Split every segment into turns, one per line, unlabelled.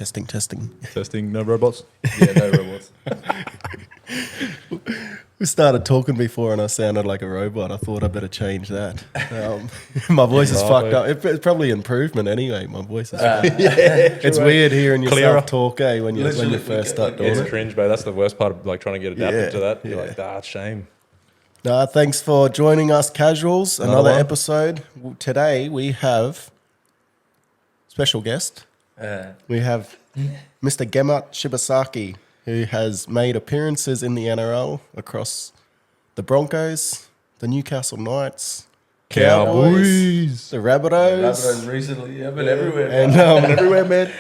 Testing.
Testing, no robots.
Yeah, no robots.
We started talking before and I sounded like a robot. I thought I better change that. My voice is fucked up. It's probably improvement anyway. My voice is it's weird hearing yourself talk, when you first start doing
It's
it.
cringe, bro. That's the worst part of like trying to get adapted to that. You're like, it's shame.
Thanks for joining us, casuals. Another
one.
episode. Today we have special guest. We have Mr. Gehamat Shibasaki, who has made appearances in the NRL across the Broncos, the Newcastle Knights,
Cowboys.
the Rabbitohs,
Rabbitohs recently, been everywhere.
and everywhere, man.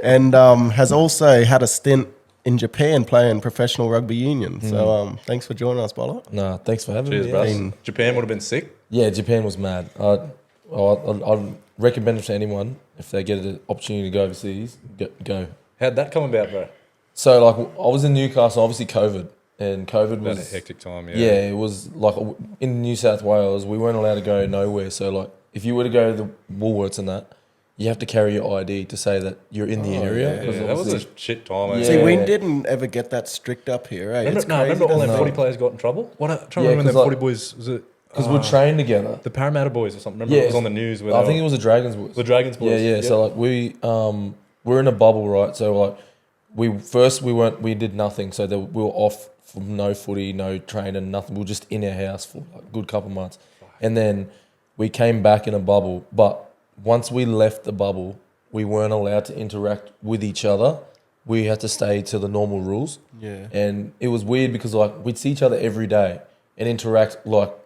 And has also had a stint in Japan playing professional rugby union. So thanks for joining us, Bolo.
Nah, thanks for having
Cheers,
me.
bro. Japan would have been sick.
Yeah, Japan was mad. I'd recommend it to anyone if they get an opportunity to go overseas. Go.
How'd that come about, bro?
So like, I was in Newcastle, obviously COVID, and COVID
That
was
a hectic time,
Yeah, it was like in New South Wales, we weren't allowed to go nowhere. So like, if you were to go to the Woolworths and that, you have to carry your ID to say that you're in the area.
Yeah, that was a shit time.
Yeah.
See, we didn't ever get that strict up here, eh?
Remember all them footy players got in trouble? What? I'm trying to remember when the footy boys, was it?
Because we're trained together.
The Parramatta boys or something. Remember it was on the news. Where
I think it was the Dragons boys.
The Dragons boys.
Yeah. So like we're in a bubble, right? So like we did nothing. So we were off from no footy, no training, nothing. We were just in our house for like a good couple of months, and then we came back in a bubble. But once we left the bubble, we weren't allowed to interact with each other. We had to stay to the normal rules.
Yeah.
And it was weird because like we'd see each other every day and interact like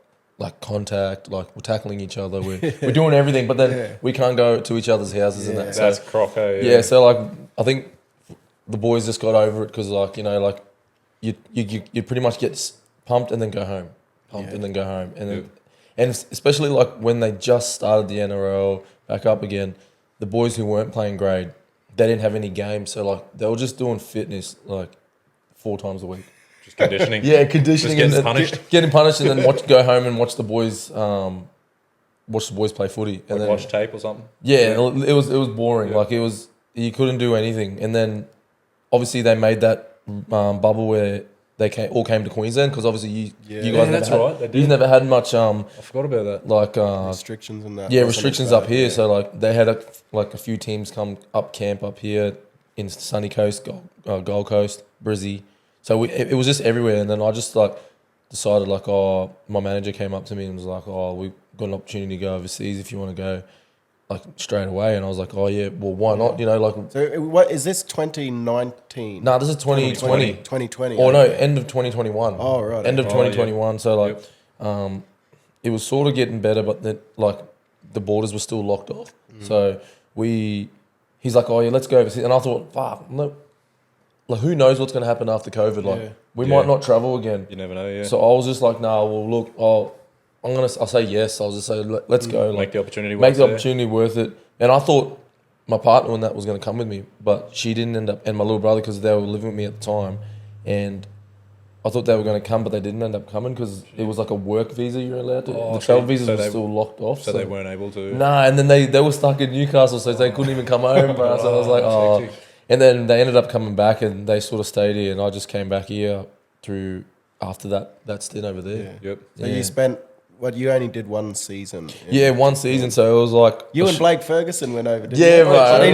contact, like we're tackling each other, we're doing everything, but then we can't go to each other's houses and that. So,
That's croco.
yeah, so like I think the boys just got over it because like, you know, like you pretty much get pumped and then go home, and then go home, and then and especially like when they just started the NRL back up again, the boys who weren't playing grade, they didn't have any games, so like they were just doing fitness like 4 times a week.
Just conditioning.
Yeah, conditioning.
Just getting
and
punished.
Getting punished, and then go home and watch the boys play footy, and then
watch tape or something.
Yeah, it was boring. Like you couldn't do anything, and then obviously they made that bubble where they all came to Queensland because obviously you guys never had much.
I forgot about that.
Like
restrictions and that.
yeah, restrictions up here. Yeah. So like they had a few teams come up camp up here in Sunny Coast, Gold Coast, Brizzy. So it was just everywhere, and then I just like decided like, my manager came up to me and was like, we've got an opportunity to go overseas if you want to go, like straight away. And I was like, yeah, well, why not? You know, like.
So what is this? 2019?
No, this is 2020.
2020.
Or no, end of 2021.
Oh right.
End of 2021. Yeah. So like, it was sort of getting better, but then like the borders were still locked off. So he's like, yeah, let's go overseas. And I thought, fuck, no. Like, who knows what's going to happen after COVID? Like, we might not travel again.
You never know, yeah.
So I was just like, well, look, I'll say yes. I'll just say, let's go.
Make the opportunity
worth it. And I thought my partner in that was going to come with me, but she didn't end up, and my little brother, because they were living with me at the time. And I thought they were going to come, but they didn't end up coming because it was like a work visa you're allowed to. The travel visas were still locked off.
So they weren't able to.
Nah, and then they were stuck in Newcastle, so they couldn't even come home, bro. So I was like, And then they ended up coming back and they sort of stayed here, and I just came back here through after that stint over there.
Yeah. Yep. So you spent, you only did one season.
Yeah, one season, so it was like...
You and Blake Ferguson went over, didn't
you? Yeah, right.
But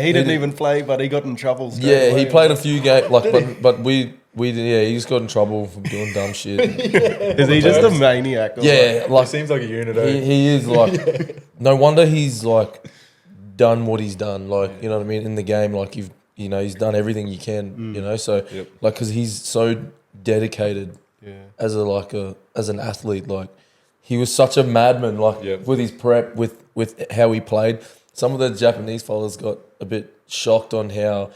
he didn't even play, but he got in trouble.
He played a few games, but he just got in trouble for doing dumb shit.
Is he just a maniac?
Yeah, like...
He seems like a unit.
He is like... No wonder he's like... done what he's done, like, you know what I mean, in the game, like he's done everything you can, you know, so like, because he's so dedicated as an athlete, like he was such a madman, like with his prep, with how he played. Some of the Japanese fellas got a bit shocked on how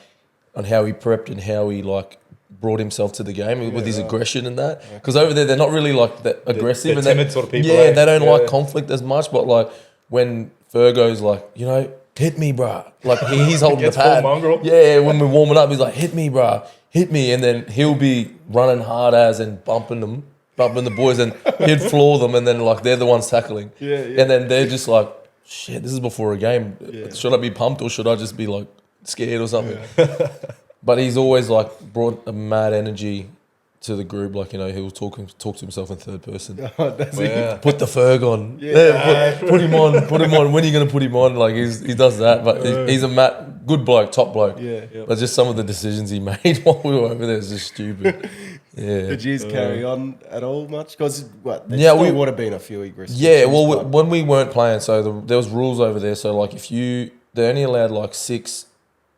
he prepped and how he like brought himself to the game with his aggression and that, because over there they're not really like that aggressive,
they're timid sort of people.
They don't like conflict as much, but like when Fergo's like, you know, hit me, bruh. Like, he's holding the pad. Yeah, when we're warming up, he's like, hit me, bruh. Hit me. And then he'll be running hard as and bumping the boys, and he'd floor them, and then, like, they're the ones tackling. And then they're just like, shit, this is before a game. Should I be pumped or should I just be, like, scared or something. But he's always like brought a mad energy to the group. Like, you know, he'll talk to himself in third person. Put the Ferg on. Put him on. Put him on. When are you going to put him on? Like he does that. But he's a good bloke, top bloke. But just some of the decisions he made while we were over there is just stupid.
Did you carry on at all much? Because there would have been a few restrictions.
Yeah, well, when we weren't playing, so there was rules over there. So like they only allowed like 6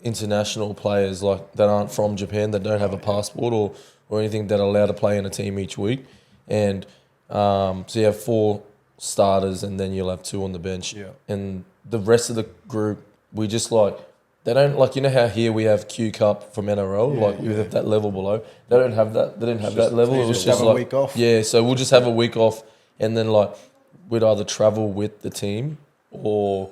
international players like that aren't from Japan, that don't have a passport or anything, that are allowed to play in a team each week. And so you have 4 starters and then you'll have 2 on the bench.
Yeah.
And the rest of the group, we just like, they don't, like, you know how here we have Q Cup from NRL, we have that level below. They don't have that. They didn't have that level. It was just
have
like
a week off.
Yeah, so we'll just have a week off, and then like we'd either travel with the team or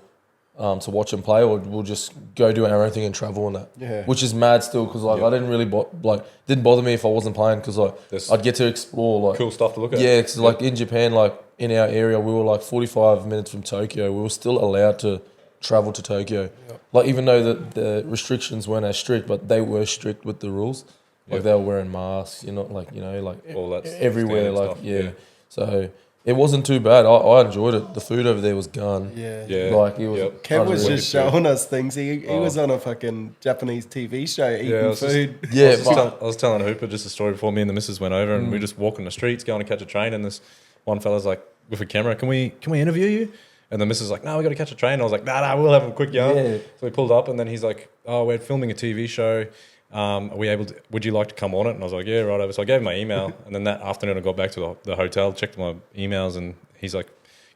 to watch them play, or we'll just go do our own thing and travel on that.
Yeah.
Which is mad still, because like I didn't really didn't bother me if I wasn't playing, because like I'd get to explore like
cool stuff to look at.
Yeah, because like in Japan, like in our area, we were like 45 minutes from Tokyo. We were still allowed to travel to Tokyo. Like, even though the restrictions weren't as strict, but they were strict with the rules. Like they were wearing masks,
all that
everywhere, like
stuff.
So it wasn't too bad. I enjoyed it. The food over there was gone.
Yeah.
Like it was.
Kev was just showing us things. He was on a fucking Japanese TV show eating food.
I was telling Hooper just a story before me and the missus went over, and we were just walking the streets, going to catch a train, and this one fella's like with a camera, can we interview you? And the missus was like, no, we got to catch a train. I was like, nah, we'll have a quick yarn.
Yeah.
So we pulled up, and then he's like, oh, we're filming a TV show. Are we able to, would you like to come on it? And I was like, yeah, right over. So I gave him my email, and then that afternoon I got back to the hotel, checked my emails, and he's like,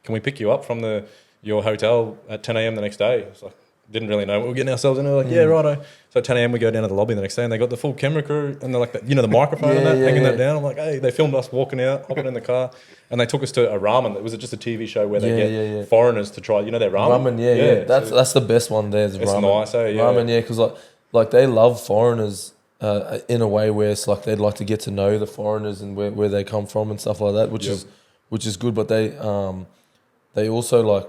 can we pick you up from your hotel at 10 a.m. the next day? It's like, didn't really know what we were getting ourselves into. Like, yeah, righto. So at 10 a.m. we go down to the lobby the next day, and they got the full camera crew, and they're like, the microphone and that, hanging that down. I'm like, hey, they filmed us walking out, hopping in the car, and they took us to a ramen. It was just a TV show where they get foreigners to try, their ramen.
Ramen, That's the best one there. It's ramen.
Nice, yeah.
Ramen, because like they love foreigners in a way where it's like they'd like to get to know the foreigners and where they come from and stuff like that, which is good. But they also like,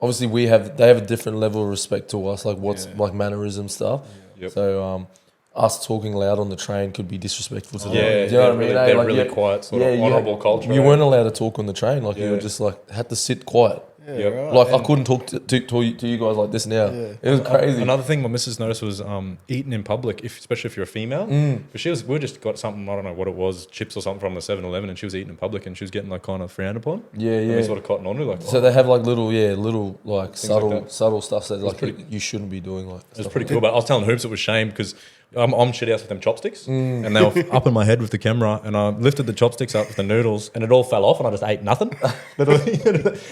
obviously they have a different level of respect to us, like what's like mannerism stuff. So us talking loud on the train could be disrespectful to them.
Yeah,
do you know what I mean?
They're really quiet, sort of honourable culture.
You weren't allowed to talk on the train. Like you were just like had to sit quiet.
Right.
Like I couldn't talk to you guys like this now. It was crazy.
Another thing my missus noticed was eating in public, especially if you're a female. But we just got something, I don't know what it was, chips or something from the 7-Eleven, and she was eating in public, and she was getting like kind of frowned upon. And we sort of cotton on to like.
So they have like little like subtle stuff that like you shouldn't be doing. Like
it was pretty cool. But I was telling Hoops it was shame because I'm shit house with them chopsticks, and they were up in my head with the camera, and I lifted the chopsticks up with the noodles, and it all fell off, and I just ate nothing.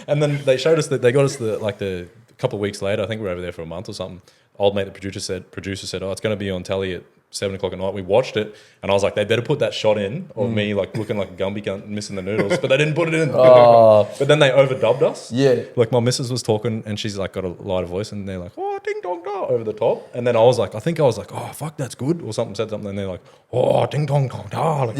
And then they showed us that they got us the couple of weeks later. I think we were over there for a month or something. Old mate, the producer said, oh, it's going to be on telly at 7 o'clock at night. We watched it, and I was like, they better put that shot in of me like looking like a Gumby missing the noodles, but they didn't put it in. But then they overdubbed us. Like my missus was talking, and she's like got a lighter voice, and they're like, oh, ding dong da, over the top. And then I was like, oh fuck, that's good, or said something, and they're like, oh, ding dong dong da. Like,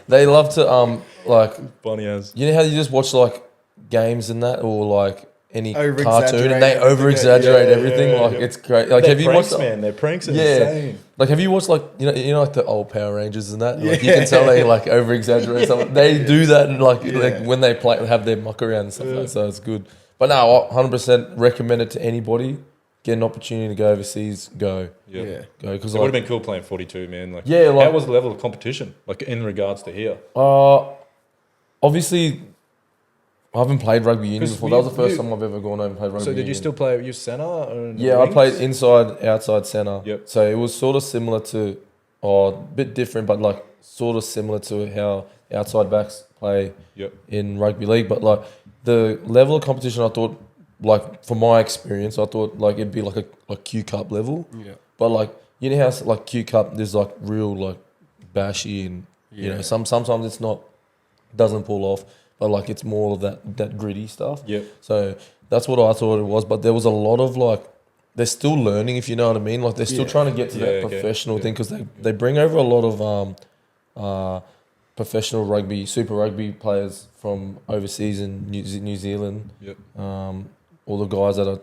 they love to like
funny as.
You know how you just watch like games and that, or like any cartoon, and they over exaggerate everything. It's great. Like, have you watched?
Man, their pranks are insane.
Like, have you watched like you know like the old Power Rangers and that? Like, you can tell they like over exaggerate something. They do that, and like when they play, have their muck around and stuff like that. So it's good. But no, 100% recommend it to anybody. Get an opportunity to go overseas, go.
Go.
Because
it would have been cool playing 42, man. Like,
like,
how was the level of competition, like in regards to here?
Obviously, I haven't played rugby union before. That was the first time I've ever gone over and played rugby union.
So did you still play your centre?
Yeah, I played inside, outside centre.
Yep.
So it was sort of similar to, a bit different, but like sort of similar to how outside backs play in rugby league. But like the level of competition, I thought, like from my experience, I thought like it'd be like a Q Cup level. Yeah. But like, you know how like Q Cup, there's like real like bashy and you know sometimes it's not, doesn't pull off. But like it's more of that gritty stuff.
Yeah.
So that's what I thought it was. But there was a lot of like, they're still learning, if you know what I mean. Like they're still trying to get to that professional thing, because they bring over a lot of professional rugby, super rugby players from overseas in New Zealand.
Yep.
All the guys that are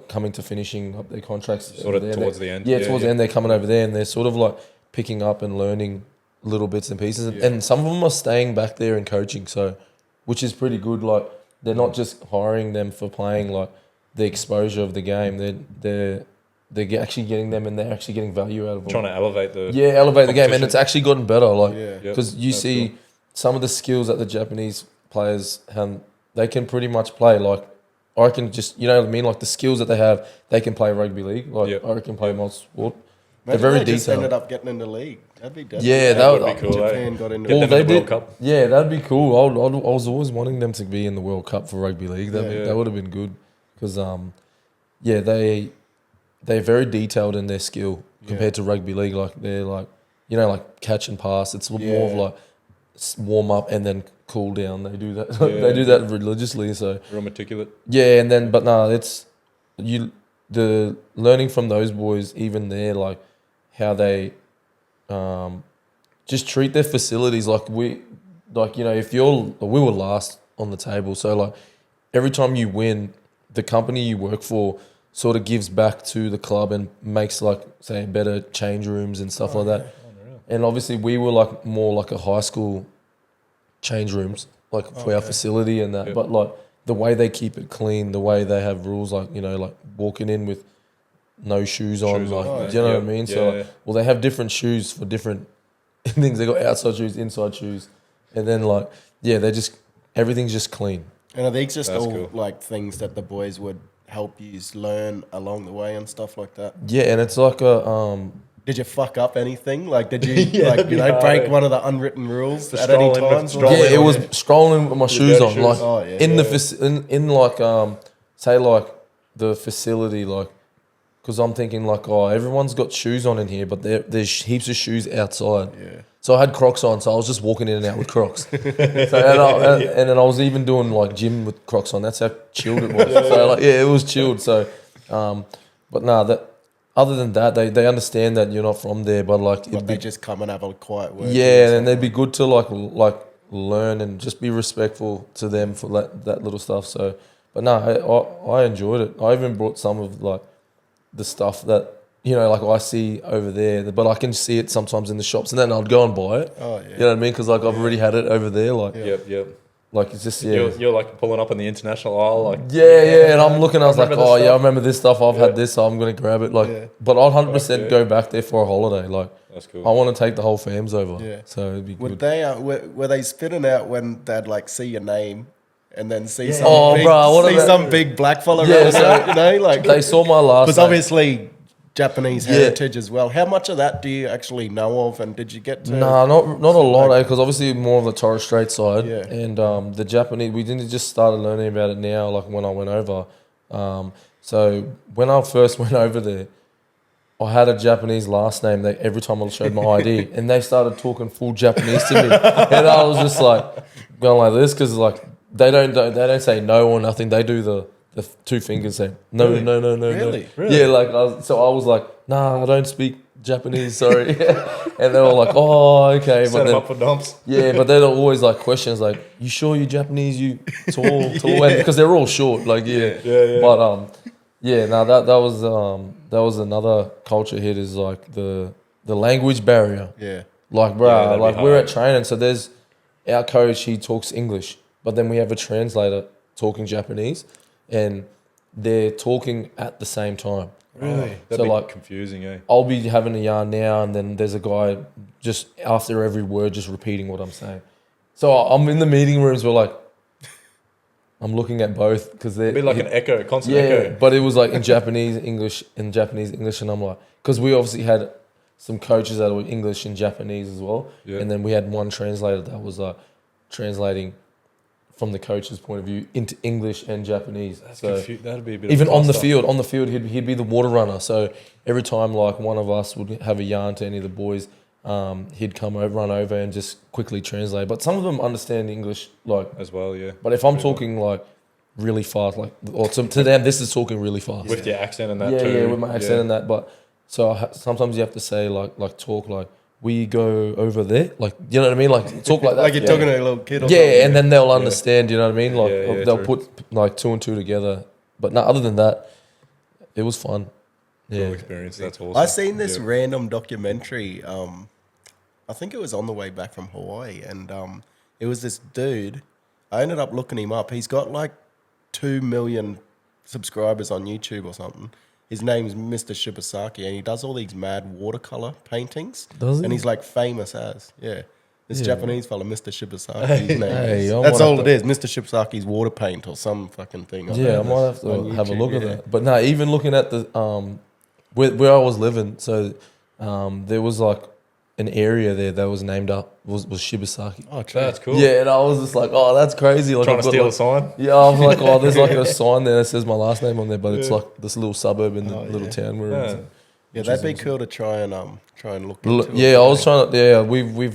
coming to finishing up their contracts.
Sort of towards the end.
Yeah, towards the end, they're coming over there and they're sort of like picking up and learning little bits and pieces. And some of them are staying back there and coaching, so which is pretty good. Like they're not just hiring them for playing, like the exposure of the game. They're actually getting them and they're actually getting value out of them.
Trying to elevate the
game, and it's actually gotten better. Like because you
That's
see
cool.
some of the skills that the Japanese players have, they can pretty much play. Like I can just, you know what I mean, like the skills that they have, they can play rugby league. Like I can play multi-sport. They're very
they just
detailed.
ended up getting in the league. That'd be deadly.
Yeah, that would
be cool.
Japan got into
Get them
they
in the World
did.
Cup.
Yeah, that'd be cool. I was always wanting them to be in the World Cup for rugby league. That would have been good because they're very detailed in their skill compared to rugby league. Like they're like, you know, like catch and pass. It's more of like warm up and then cool down. They do that. They do that religiously. So
Real meticulous.
yeah, and then but no, it's the learning from those boys. Even there, like how they just treat their facilities like we were last on the table. So like every time you win, the company you work for sort of gives back to the club and makes like say better change rooms and stuff like that. And obviously we were like more like a high school change rooms like for our facility and that. But like the way they keep it clean, the way they have rules, like, you know, like walking in with no shoes on, like, do you know what I mean? So well, they have different shoes for different things. They got outside shoes, inside shoes, and then like they just everything's just clean.
And are these just
That's
all
cool.
like things that the boys would help you learn along the way and stuff like that?
Yeah, and it's like a
Did you fuck up anything? Like, did you break one of the unwritten rules
The
at any
stroll in with-
time?
stroll
yeah,
in
it
with-
was strolling with my shoes on,
dirty
like
shoes.
in the in like say like the facility, like because I'm thinking like, oh, everyone's got shoes on in here, but there's heaps of shoes outside.
Yeah.
So I had Crocs on, so I was just walking in and out with Crocs. And then I was even doing like gym with Crocs on. That's how chilled it was. So like, it was chilled. So, but no, that other than that, they understand that you're not from there, but like
But they just come and have a quiet word.
yeah, and they'd be good to like learn and just be respectful to them for that little stuff. So, but no, I enjoyed it. I even brought some of like the stuff that, you know, like I see over there, but I can see it sometimes in the shops, and then I'd go and buy it.
Oh yeah.
You know what I mean? Because like I've already had it over there. Like
Yep.
like it's just
You're like pulling up in the international aisle, like
yeah. And I'm looking. I was like,
remember this
oh yeah, I
stuff.
remember this stuff. I've had this, so I'm gonna grab it. Like, but I'd 100% go back there for a holiday. Like,
that's cool.
I want to take the whole fams over.
Yeah.
So it'd be
Would
good.
they were they spitting out when they'd like see your name and then see some
Oh,
big,
bro, what
see
about-
some big black fella
Yeah,
roll
so
out, you know, like
They saw my last.
because
name.
obviously Japanese heritage as well. How much of that do you actually know of, and did you get to?
Nah, not a lot, because obviously more of the Torres Strait side,
Yeah.
and the Japanese. We didn't just started learning about it now, like when I went over. So when I first went over there, I had a Japanese last name. That every time I showed my ID, and they started talking full Japanese to me, and I was just like going like this because like they don't say no or nothing. They do the two fingers saying no.
Really?
Yeah, like I was like, nah, I don't speak Japanese, sorry. And they were like, oh, okay.
Set them up for dumps.
Yeah, but they're always like questions like, you sure you're Japanese? You tall, and because they're all short, like yeah. But that was another culture hit is like the language barrier.
Yeah.
Like, bro,
that'd be
like we're
hard.
at training, so there's our coach. He talks English, but then we have a translator talking Japanese, and they're talking at the same time.
Really?
That'd
So,
be
like-
confusing, eh?
I'll be having a yarn now, and then there's a guy just after every word just repeating what I'm saying. So I'm in the meeting rooms. We're like, I'm looking at both because they're
It'd be like an echo, a constant
yeah,
echo.
but it was like in Japanese English, and I'm like, because we obviously had some coaches that were English and Japanese as well, and then we had one translator that was translating from the coach's point of view into English and Japanese.
That'd be a bit
Even
of
on the
cluster.
field, he'd be the water runner. So every time like one of us would have a yarn to any of the boys, he'd come over, run over, and just quickly translate. But some of them understand English, like.
as well, yeah.
But if I'm talking like really fast, like, or to them, this is talking really fast.
With your accent and that
yeah,
too.
yeah, with my accent and that. But so sometimes you have to say like talk like we go over there, like you know what I mean, like talk like that.
Like you're talking to a little kid or something.
Yeah, and then they'll understand. You know what I mean? Like
Yeah,
they'll
true.
put like two and two together. But no, other than that, it was fun. Yeah,
Cool experience. That's awesome.
I seen this
Yeah.
random documentary. I think it was on the way back from Hawaii, and it was this dude. I ended up looking him up. He's got like 2 million subscribers on YouTube or something. His name's Mr. Shibasaki, and he does all these mad watercolor paintings.
Does he?
And he's like famous as this
Yeah.
Japanese fella, Mr. Shibasaki. His name
Hey,
is.
I
That's
might
all
have
it is, Mr. Shibasaki's water paint or some fucking thing.
Yeah, I might have to
on
have a
YouTube,
look at
yeah.
that. But no, even looking at the where I was living, so there was like an area there that was named up was Shibasaki.
Oh, true.
That's cool.
Yeah, and I was just like, oh, that's crazy. Like,
Trying
I've
to
got,
steal
like,
a sign.
yeah, I was like, oh, there's like a sign there that says my last name on there, but it's
Yeah.
like this little suburb in the
Oh,
little
yeah.
town where
Yeah.
it's.
Yeah, that'd be cool to try and look
L-
into.
Yeah, I was trying to. Yeah, we've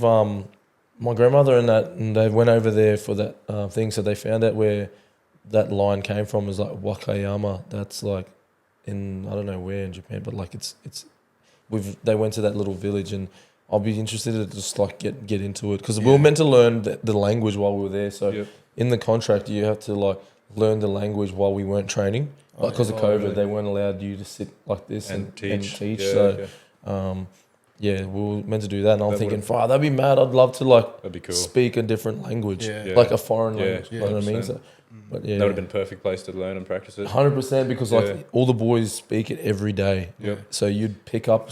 my grandmother and they went over there for that thing, so they found out where that line came from. Is like Wakayama. That's like in I don't know where in Japan, but like it's they went to that little village, and I'll be interested to just like get into it because we were meant to learn the language while we were there. So
Yep.
in the contract, you have to like learn the language while we weren't training. Because of COVID,
really?
they weren't allowed you to sit like this
And teach. Yeah,
so.
okay.
Yeah, we were meant to do that, and I'm
That
thinking,
would've-
"Fuck, that'd be mad. I'd love to like
That'd be cool.
speak a different language,
Yeah.
like a foreign
Yeah,
language." You know what I mean?
100%.
So, but yeah,
That would have been a perfect place to learn and practice it.
100% because like
Yeah.
all the boys speak it every day.
Yep.
So you'd pick up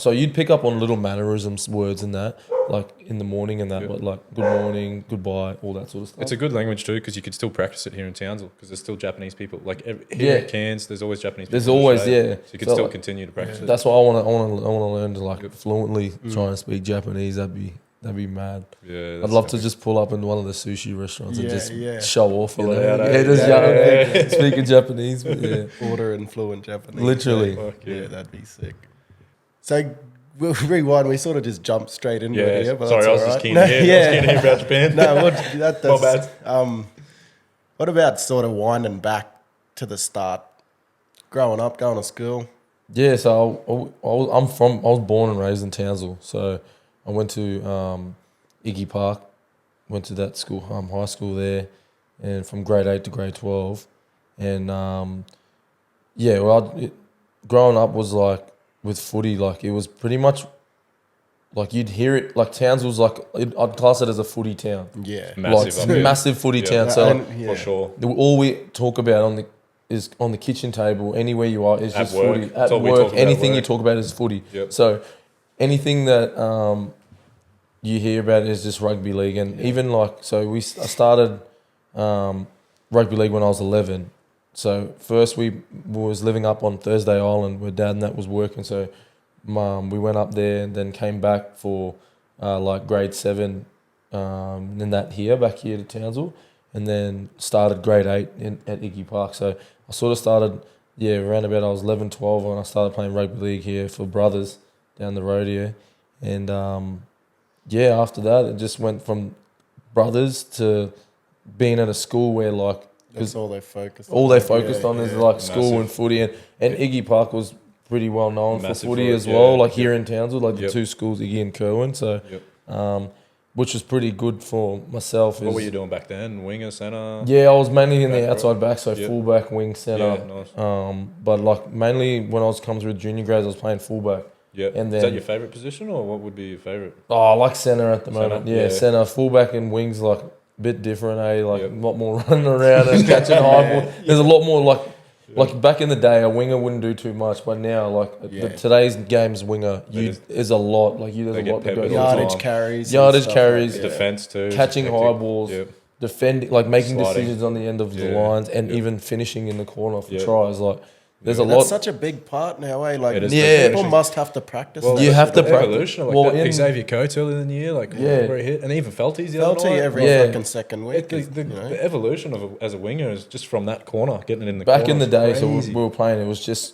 on little mannerisms, words, and that, like in the morning and that,
Yep.
but like good morning, goodbye, all that sort of stuff.
It's a good language too because you could still practice it here in Townsville because there's still Japanese people. Like here at Cairns, there's always Japanese people.
There's
in
always,
Australia,
yeah.
So you could
So,
still
like,
continue to practice it.
That's why I want to learn to like fluently try and speak Japanese. That'd be mad.
Yeah,
I'd
that's
love to
epic.
just pull up in one of the sushi restaurants and
Yeah,
just
yeah.
show off a
Get
little.
out,
Yeah,
eh?
just
Yeah.
speaking Japanese. But yeah.
order and fluent Japanese.
Literally.
Fuck
Yeah,
yeah.
that'd be sick. So we'll rewind. We sort of just jumped straight into
Yeah,
it here, but
sorry,
that's
I was
all
just
right.
keen to hear. I was keen to hear about Japan.
No,
My
that's what about sort of winding back to the start, growing up, going to school?
Yeah, so I was born and raised in Townsville. So I went to Iggy Park, went to that school, high school there, and from grade 8 to grade 12. And growing up was like with footy, like it was pretty much like you'd hear it, like Townsville's like, I'd class it as a footy town.
Yeah,
Massive
like
up here.
massive footy
Yeah.
town. So like,
And-
For sure.
all we talk about is on the kitchen table, anywhere you are, is
At
just
work.
footy.
That's
At
all we talk
work,
about,
anything you
work.
talk about is footy.
Yep.
So anything that you hear about is just rugby league, and even like I started rugby league when I was 11. So first we was living up on Thursday Island where Dad and that was working. So we went up there and then came back for like grade 7, and that back here to Townsville, and then started grade 8 at Iggy Park. So I sort of started, around about I was 11, 12 when I started playing rugby league here for brothers down the road here. And after that it just went from brothers to being at a school where like,
that's all they focused.
all they focused on is
yeah.
like school
Massive.
and footy, and Iggy Park was pretty well known
Massive
for footy
for it,
as well,
yeah.
like here in Townsville, like
Yep.
the two schools, Iggy and Kerwin. So,
Yep.
which was pretty good for myself.
What were you doing back then? Winger, centre?
Yeah, I was mainly in the
Back
outside
row?
back, so
Yep.
fullback, wing, centre.
Yeah, nice.
But like mainly when I was coming through junior grades, I was playing fullback.
Yeah.
And
Is
then-
that your favourite position or what would be your favourite?
Oh, I like centre at the
Centre,
moment. Yeah,
yeah.
centre, fullback, and wings like a bit different. Like
Yep.
a lot more running around and catching high ball. There's a lot more like back in the day, a winger wouldn't do too much, but now like
Yeah.
today's game's winger, is a lot. Like there's
They
a
get
lot that
peppered
goes
all the
on.
Yardage
time.
carries, and
Yardage
stuff
carries,
like that.
Defence too.
Catching
hectic.
high balls,
Yep.
defending, like making
Sliding.
decisions on the end of the
Yeah.
lines, and
Yep.
even finishing in the corner for
Yeah.
tries. Like there's a
That's
lot.
such a big part now, eh? Like,
It is
Yeah.
people must have to practice.
Well,
that
You have
shit,
to
eh?
The
practice.
evolution, like
Well,
that
in-
Xavier Coates earlier in the year, like
Yeah.
where he hit, and even Felties the other
Felty
night.
every
Yeah.
fucking second week.
The,
is,
the,
you know.
the evolution of as a winger is just from that corner, getting it in the
Back
corner.
in the day, so
Crazy.
we were playing. It was just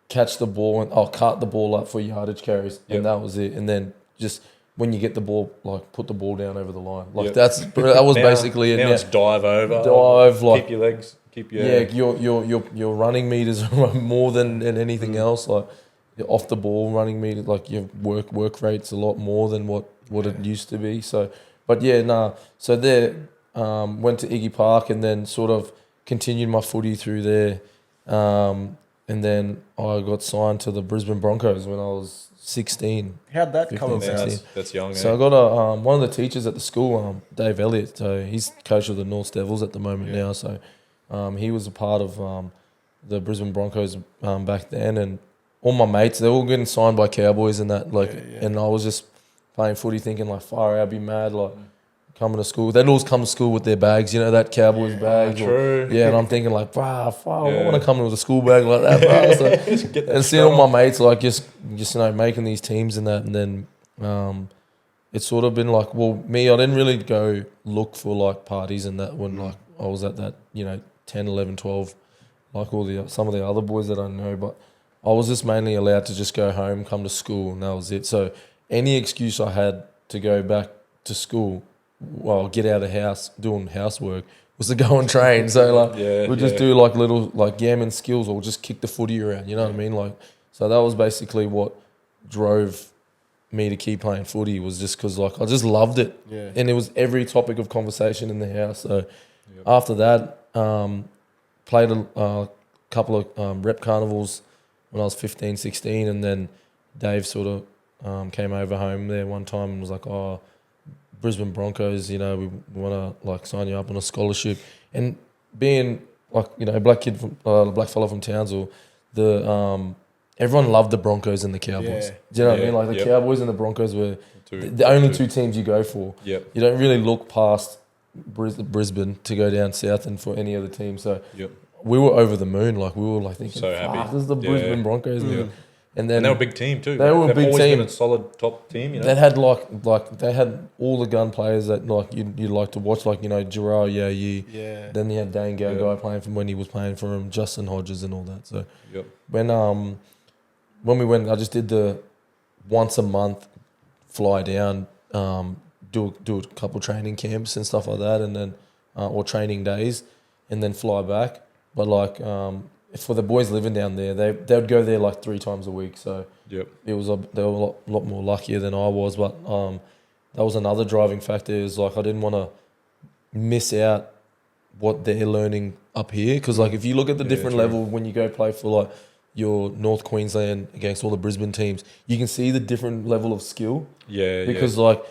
catch the ball and cut the ball up for yardage carries,
Yep.
and that was it. And then just when you get the ball, like put the ball down over the line. Like
Yep.
that was
Now-
basically it.
Now
Now-
it's dive over,
Dive, like-
keep your legs, keep your
your running meters are more than anything else. Like your off the ball running meter, like your work rate's a lot more than what it used to be. So, but So there, went to Iggy Park and then sort of continued my footy through there. and then I got signed to the Brisbane Broncos when I was 16.
How'd that
15,
come about?
16.
That's young.
So I got one of the teachers at the school, Dave Elliott. So he's coach of the North Devils at the moment now. So he was a part of the Brisbane Broncos back then, and all my mates, they're all getting signed by Cowboys and that. And I was just playing footy, thinking like, far out, I'd be mad, like coming to school. They'd always come to school with their bags, you know, that Cowboys bag.
True.
And I'm thinking like, I don't want to come with a school bag like that, bro. So, and seeing all my mates like just making these teams and that, and then it's sort of been like, well, me, I didn't really go look for like parties and that when like I was at that, 10, 11, 12, like some of the other boys that I know, but I was just mainly allowed to just go home, come to school, and that was it. So any excuse I had to go back to school, well, get out of the house doing housework, was to go and train. So like we'd just do like little like gammon skills or just kick the footy around, you know what I mean? Like, so that was basically what drove me to keep playing footy, was just because like I just loved it. And it was every topic of conversation in the house. So after that, played a couple of rep carnivals when I was 15, 16, and then Dave sort of came over home there one time and was like, oh, Brisbane Broncos, we want to like sign you up on a scholarship. And being like, black kid from black fella from Townsville, everyone loved the Broncos and the Cowboys. Do you know what I mean? Like the Cowboys and the Broncos were the only two teams you go for. You don't really look past Brisbane to go down south and for any other team. So we were over the moon. Like we were like thinking, so happy. This is the Brisbane Broncos. And then
they were a big team too.
They were a big
always
team.
Been a solid top team.
They had like they had all the gun players that like you'd like to watch, like Gerard Yayi. Then you had Dane Gagai playing from when he was playing for him, Justin Hodges and all that. So when we went, I just did the once a month fly down, do a couple training camps and stuff like that, and then or training days, and then fly back. But like for the boys living down there, they would go there like 3 times a week. So it was they were a lot more luckier than I was. But that was another driving factor. Is like I didn't want to miss out what they're learning up here, because like if you look at the different level when you go play for like your North Queensland against all the Brisbane teams, you can see the different level of skill. Because like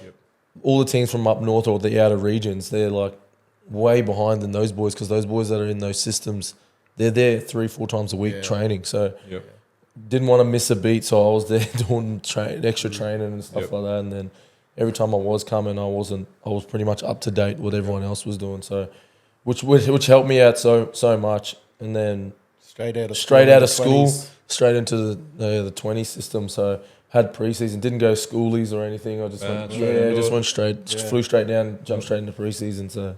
all the teams from up north or the outer regions, they're like way behind than those boys, because those boys that are in those systems, they're there 3-4 times a week training. So didn't want to miss a beat, so I was there doing extra training and stuff like that. And then every time I was coming, I was pretty much up to date with everyone else was doing. So which helped me out so much. And then straight out of school, straight into the 20 system. So had preseason, didn't go schoolies or anything. I just went straight, flew straight down, jumped straight into preseason. So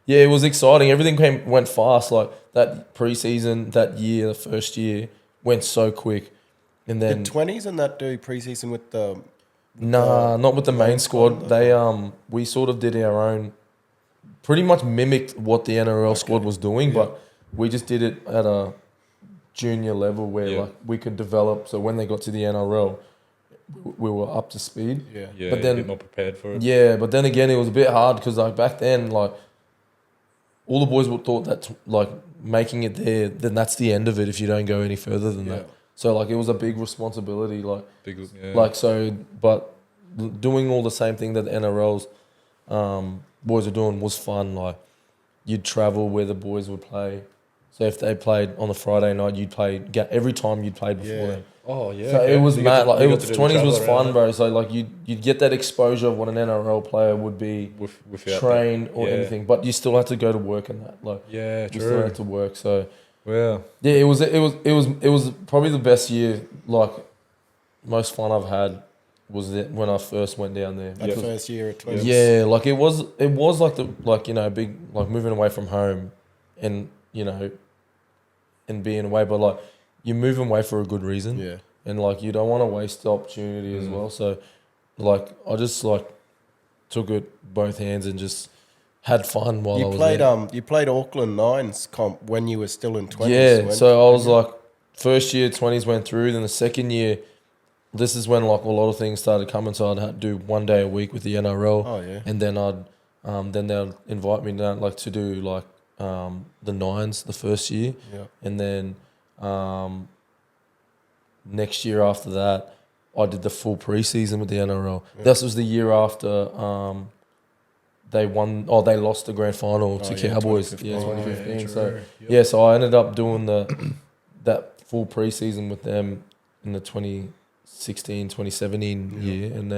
it was exciting. Everything went fast. Like that preseason, that year, the first year went so quick. And then
the 20s and that do preseason with the
not with the main squad. They we sort of did our own, pretty much mimicked what the NRL squad was doing, but we just did it at a junior level where like we could develop. So when they got to the NRL, we were up to speed.
But then a bit more prepared for it.
Yeah, but then again, it was a bit hard because like back then, like all the boys thought that like making it there, then that's the end of it if you don't go any further than that. So like it was a big responsibility, but doing all the same thing that the NRL's boys are doing was fun. Like you'd travel where the boys would play. So if they played on the Friday night, you'd play every time you'd played before them.
Oh yeah.
So it was mad. Like 20s was fun, bro. So like you'd get that exposure of what an NRL player would be trained or anything, but you still had to go to work and that. Like you still had to work. So it was probably the best year. Like most fun I've had was when I first went down there.
That first year at 20s.
Yeah, like it was like big, like moving away from home, and and being away, but like you're moving away for a good reason, and like you don't want to waste the opportunity as well. So like I just like took it both hands and just had fun while I was there.
You played Auckland Nines comp when you were still in 20s.
Yeah, so I was like first year 20s went through, then the second year, this is when like a lot of things started coming. So I'd have to do 1 day a week with the NRL, and then then they'd invite me down like to do like the nines the first year, and then Next year after that, I did the full preseason with the NRL. This was the year after they won. Oh, they lost the grand final to Cowboys. 2015. So I ended up doing that full preseason with them in the 2016, 2017 year, and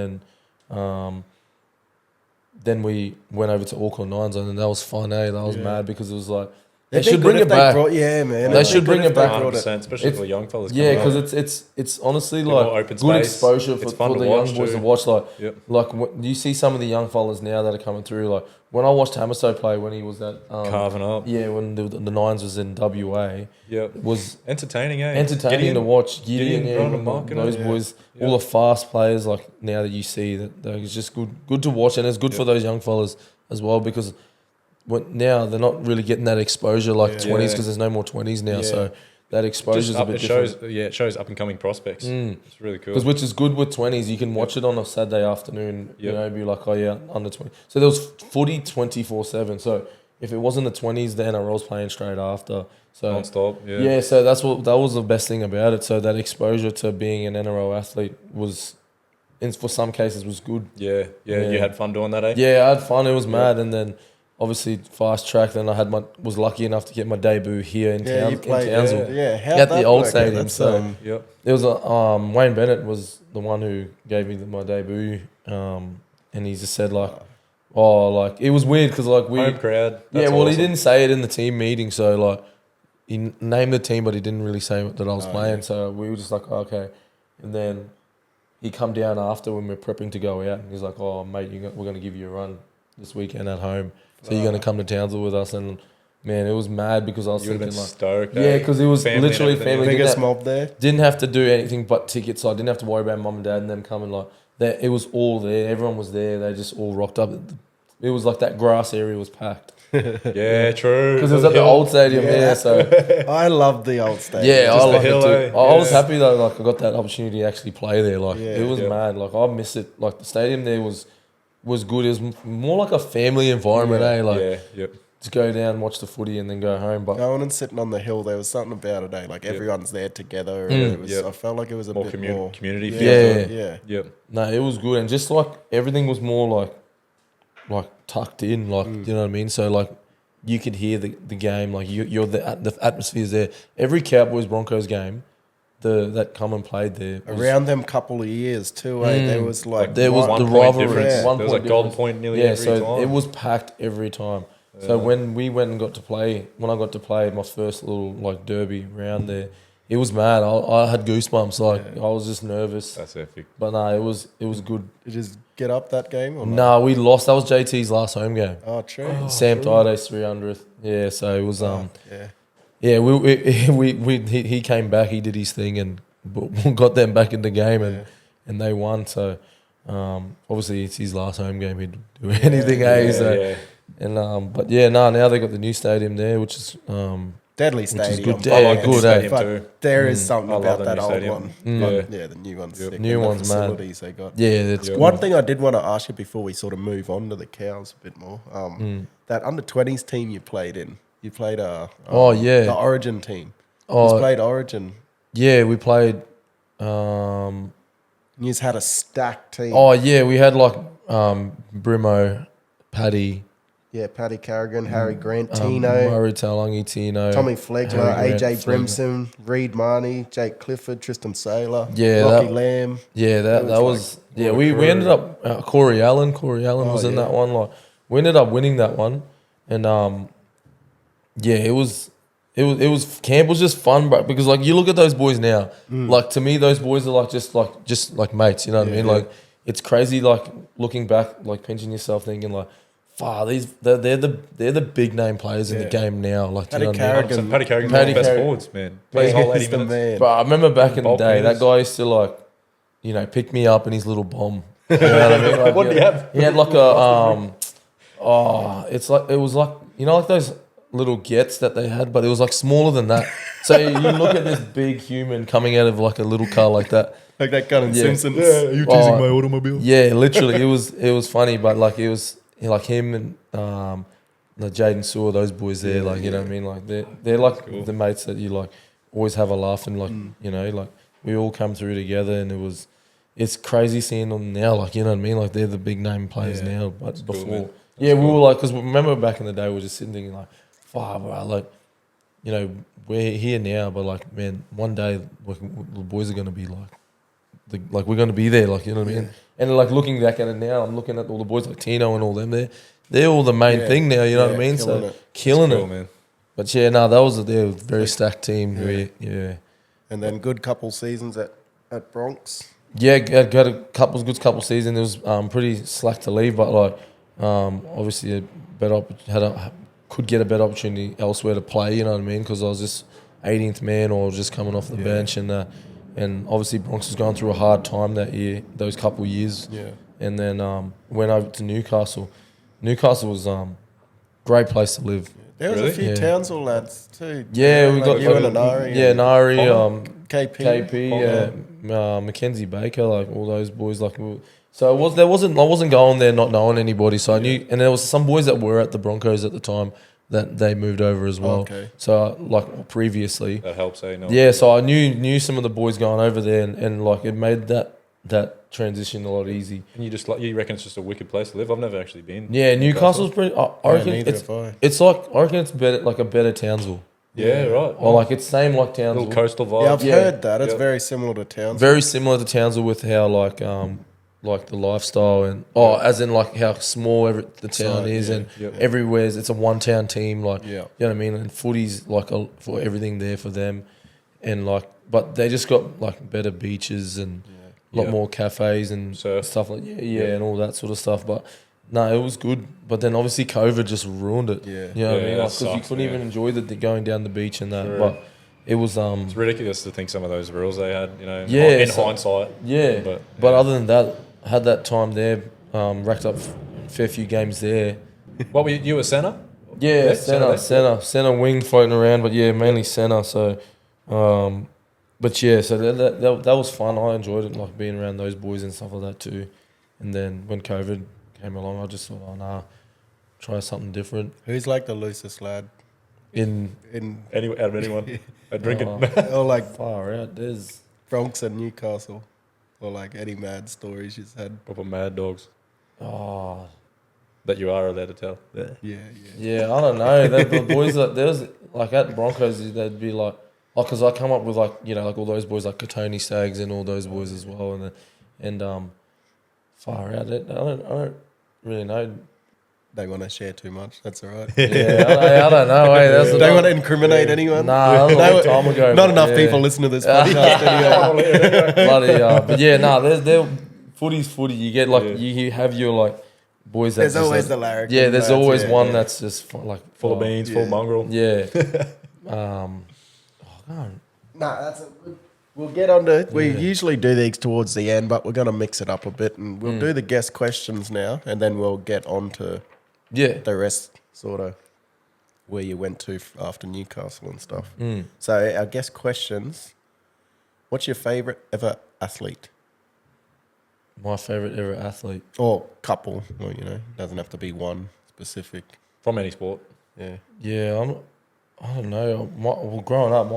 then we went over to Auckland Nines, and that was fun. That was mad because it was like they should bring it back. They should bring it back,
100%, especially for the young fellas.
Yeah, because it's honestly like good exposure for the young boys to watch. Like you see some of the young fellas now that are coming through. Like when I watched Hamiso play when he was at
carving up.
Yeah, when the Nines was in WA.
Yeah,
it was
entertaining.
Entertaining to watch. Gideon, those boys, all the fast players. Like now that you see that, it's just good to watch, and it's good for those young fellas as well because. Now they're not really getting that exposure like 20s because there's no more 20s now. So that exposure is a bit different.
It shows up and coming prospects. It's really cool.
Because which is good with 20s. You can watch it on a Saturday afternoon. You know, be like, oh yeah, under 20. So there was footy 24/7. So if it wasn't the 20s, the NRL's playing straight after. So
non-stop.
Yeah. So that was the best thing about it. So that exposure to being an NRL athlete was, for some cases, was good.
Yeah. You had fun doing that, eh?
Yeah, I had fun. It was mad, and then. Obviously, fast track. Then I was lucky enough to get my debut here in Townsville. At the old stadium. So it was Wayne Bennett was the one who gave me my debut, and he just said like, it was weird because like
home crowd.
That's awesome. He didn't say it in the team meeting, so like he named the team, but he didn't really say that I was playing. So we were just like, okay, and then he come down after when we were prepping to go out, and he's like, oh mate, we're going to give you a run this weekend at home. So you're going to come to Townsville with us, and man, it was mad because I was thinking like,
stoked,
because it was literally family.
Biggest mob there.
Didn't have to do anything but tickets, so I didn't have to worry about mum and dad and them coming. Like it was all there. Everyone was there. They just all rocked up. It was like that grass area was packed.
Yeah, true.
Because it was at the old stadium there. So
I loved the old stadium.
Yeah, I loved it too. I was happy that like I got that opportunity to actually play there. Like it was mad. Like I miss it. Like the stadium there was good. It was more like a family environment, just go down, watch the footy, and then go home. But
going and sitting on the hill, there was something about it, Like everyone's there together. And it was, I felt like it was a bit more
community feel.
Yeah. No, it was good, and just like everything was more like tucked in, like you know what I mean. So like you could hear the game, like you're the atmosphere's there. Every Cowboys Broncos game. That come and played there
around them couple of years too. There was like
there was the rivalry.
There was a golden point nearly every time.
It was packed every time. So when we went and got to play, when I got to play my first little like derby round there, it was mad. I had goosebumps. Like I was just nervous.
That's epic.
But no, it was good.
Did you get up that game or not?
No, we lost. That was JT's last home game.
Oh, true.
Sam Tide's 300th. Yeah, so it was Yeah, he came back, he did his thing, and got them back in the game, and they won. So obviously it's his last home game. He'd do anything, but now they got the new stadium there, which is
deadly stadium.
Which is good.
But there is something about that old
stadium.
one. The new one's sick.
New one's mad.
They got.
Yeah, that's
one thing I did want to ask you before we sort of move on to the Cows a bit more. That under-20s team you played in. You played the Origin team. You played Origin.
Yeah, we played.
You just had a stacked team.
Oh yeah, we had like Brimo, Paddy.
Yeah, Paddy Carrigan, Harry Grant, Tino,
Murray Talangi, Tino,
Tommy Flegler, AJ Brimson, Reed Marnie, Jake Clifford, Tristan Saylor,
yeah,
Rocky Lamb.
Yeah, that was we ended up Corey Allen was in that one. Like we ended up winning that one, and it was camp was just fun, bro. Because like you look at those boys now, like to me those boys are just like mates. You know what I mean? Like it's crazy. Like looking back, like pinching yourself, thinking like, they're the big name players in the game now. Like
Paddy Carrigan's one of
the best forwards, man. Plays whole 80 minutes.
But I remember back in the day, that guy used to like, pick me up in his little bomb. You know what I mean? Like,
what did he have?
He had like a it was like like those little gets that they had, but it was like smaller than that. So you look at this big human coming out of like a little car like that.
Like that gun in Simpsons.
Yeah, are you teasing my automobile?
Yeah, literally. It was funny, but like it was like him and Jaden Sewer, those boys there, you know what I mean? Like they're like the mates that you like. always have a laugh and like you know, like we all come through together, and it's crazy seeing them now. Like you know what I mean? Like they're the big name players now, but before,
man.
we were like, because remember back in the day, we were just sitting thinking like, "Fuck, bro, like you know, we're here now, but like man, one day like, the boys are gonna be like we're gonna be there, like you know what I mean?" And like looking back at it now, I'm looking at all the boys like Tino and all them. They're all the main thing now. You know what I mean? Killing it.
Man.
But yeah, no, that was a very stacked team. Yeah.
And then good couple seasons at Bronx.
Yeah, got a good couple seasons. It was pretty slack to leave, but like obviously a better could get a better opportunity elsewhere to play. You know what I mean? Because I was just 18th man or just coming off the bench, and obviously Bronx was going through a hard time that year, those couple years. Yeah. And then went over to Newcastle. Newcastle was great place to live.
There was a few Townsville lads too.
Yeah, we
like
got
you and Anari.
Yeah, Nari,
KP,
Mackenzie Baker, like all those boys. Like, so I wasn't going there not knowing anybody. So I knew, and there was some boys that were at the Broncos at the time that they moved over as well.
Okay.
So like previously,
that helps. No.
Yeah, so I knew some of the boys going over there, and like it made that transition a lot easy.
And you reckon it's just a wicked place to live? I've never actually been.
Yeah, Newcastle's pretty. I reckon it's like I reckon it's better, like a better Townsville.
Yeah, right.
Or like it's same like Townsville.
Little coastal vibe.
Yeah, I've heard that. It's very similar to Townsville.
Very similar to Townsville with how like the lifestyle and as in like how small the town is and everywhere's it's a one town team, like you know what I mean, and footy's like for everything there for them, and like but they just got like better beaches and a lot more cafes and stuff like and all that sort of stuff. But no, it was good. But then obviously COVID just ruined it. Yeah, you know what I mean, because you couldn't even enjoy going down the beach and that. Sure. But it was
it's ridiculous to think some of those rules they had, you know, in hindsight.
Yeah, but other than that, had that time there, racked up a fair few games there.
What were you a centre?
Yeah, centre wing floating around, but yeah, mainly centre. So, but yeah, so that was fun. I enjoyed it, like being around those boys and stuff like that too. And then when COVID came along, I just thought, try something different.
Who's like the loosest lad
in
out of anyone? I drink it.
Or like
far out. There's
Bronx and Newcastle. Or like any mad stories you've had.
Proper mad dogs.
Oh.
That you are allowed to tell.
Yeah, I don't know. The boys that there was like at Broncos, they'd be like, because I come up with like, you know, like all those boys like Katoni Stags and all those boys as well, and far out. I don't really know.
Don't want to share too much. That's all right.
Yeah, I don't know. Hey,
don't want to incriminate anyone.
Nah, that was a long time ago.
Not enough people listen to this podcast anyway.
Bloody, but yeah, there's footy's footy. You get like you have your like boys.
There's always the larrikin.
Yeah, there's always one that's just like
full of beans, full of mongrel.
Yeah.
We'll get on to we usually do these towards the end, but we're going to mix it up a bit, and we'll do the guest questions now, and then we'll get on to the rest, sort of where you went to after Newcastle and stuff. So our guest questions, what's your favourite ever athlete?
My favourite ever athlete?
Or couple, or, you know, doesn't have to be one specific.
From any sport.
Yeah, I don't know. Growing up,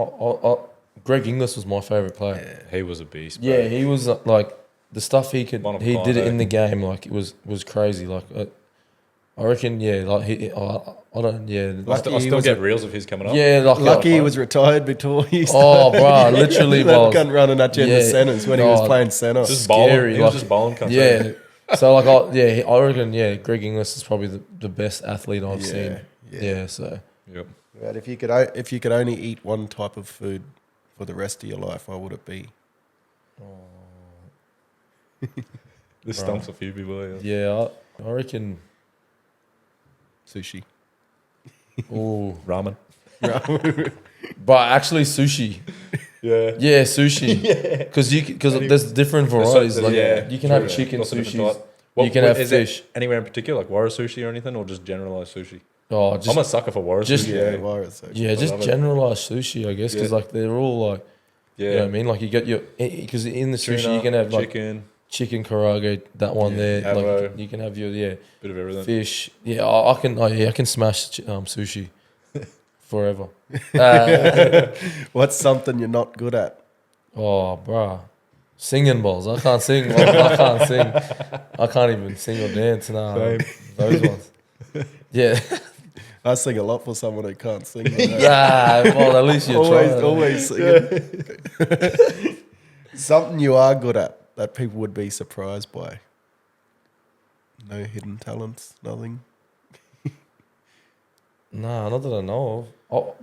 Greg Inglis was my favourite player.
Yeah, he was a beast.
Bro. Yeah, he was like the stuff he did it in the game. Like it was crazy. Like I reckon, like I don't. Yeah,
I still get reels of his coming up.
Yeah,
lucky he was retired before he
started. Oh, bro, literally,
that cunt running at you in the centres when he was playing centre.
Just scary. He was just bowling.
Yeah. So like I reckon Greg Inglis is probably the best athlete I've seen. Yeah. So.
Yep.
Right, if you could only eat one type of food for the rest of your life, what would it be?
This stumps a few people.
Yeah, I reckon
sushi.
Oh,
ramen.
But actually, sushi. Yeah, sushi. Because there's different varieties. You can have chicken sushi. You can have fish.
Anywhere in particular, like Warra sushi or anything, or just generalized sushi?
Oh,
I'm a sucker for Warra sushi.
Warra sushi.
Yeah, just generalized sushi, I guess, because like they're all like, you know what I mean? Like you get because in the sushi you can have like chicken karaage, that one there.
Avo.
Like you can have your
bit of everything.
Fish. Yeah, I can smash sushi forever.
What's something you're not good at?
Oh, bruh. Singing balls. I can't sing. I can't sing. I can't even sing or dance. Nah, those ones. Yeah.
I sing a lot for someone who can't sing.
Well, at least you're trying.
Always singing. Something you are good at that people would be surprised by. No hidden talents, nothing.
Nah, not that I know of.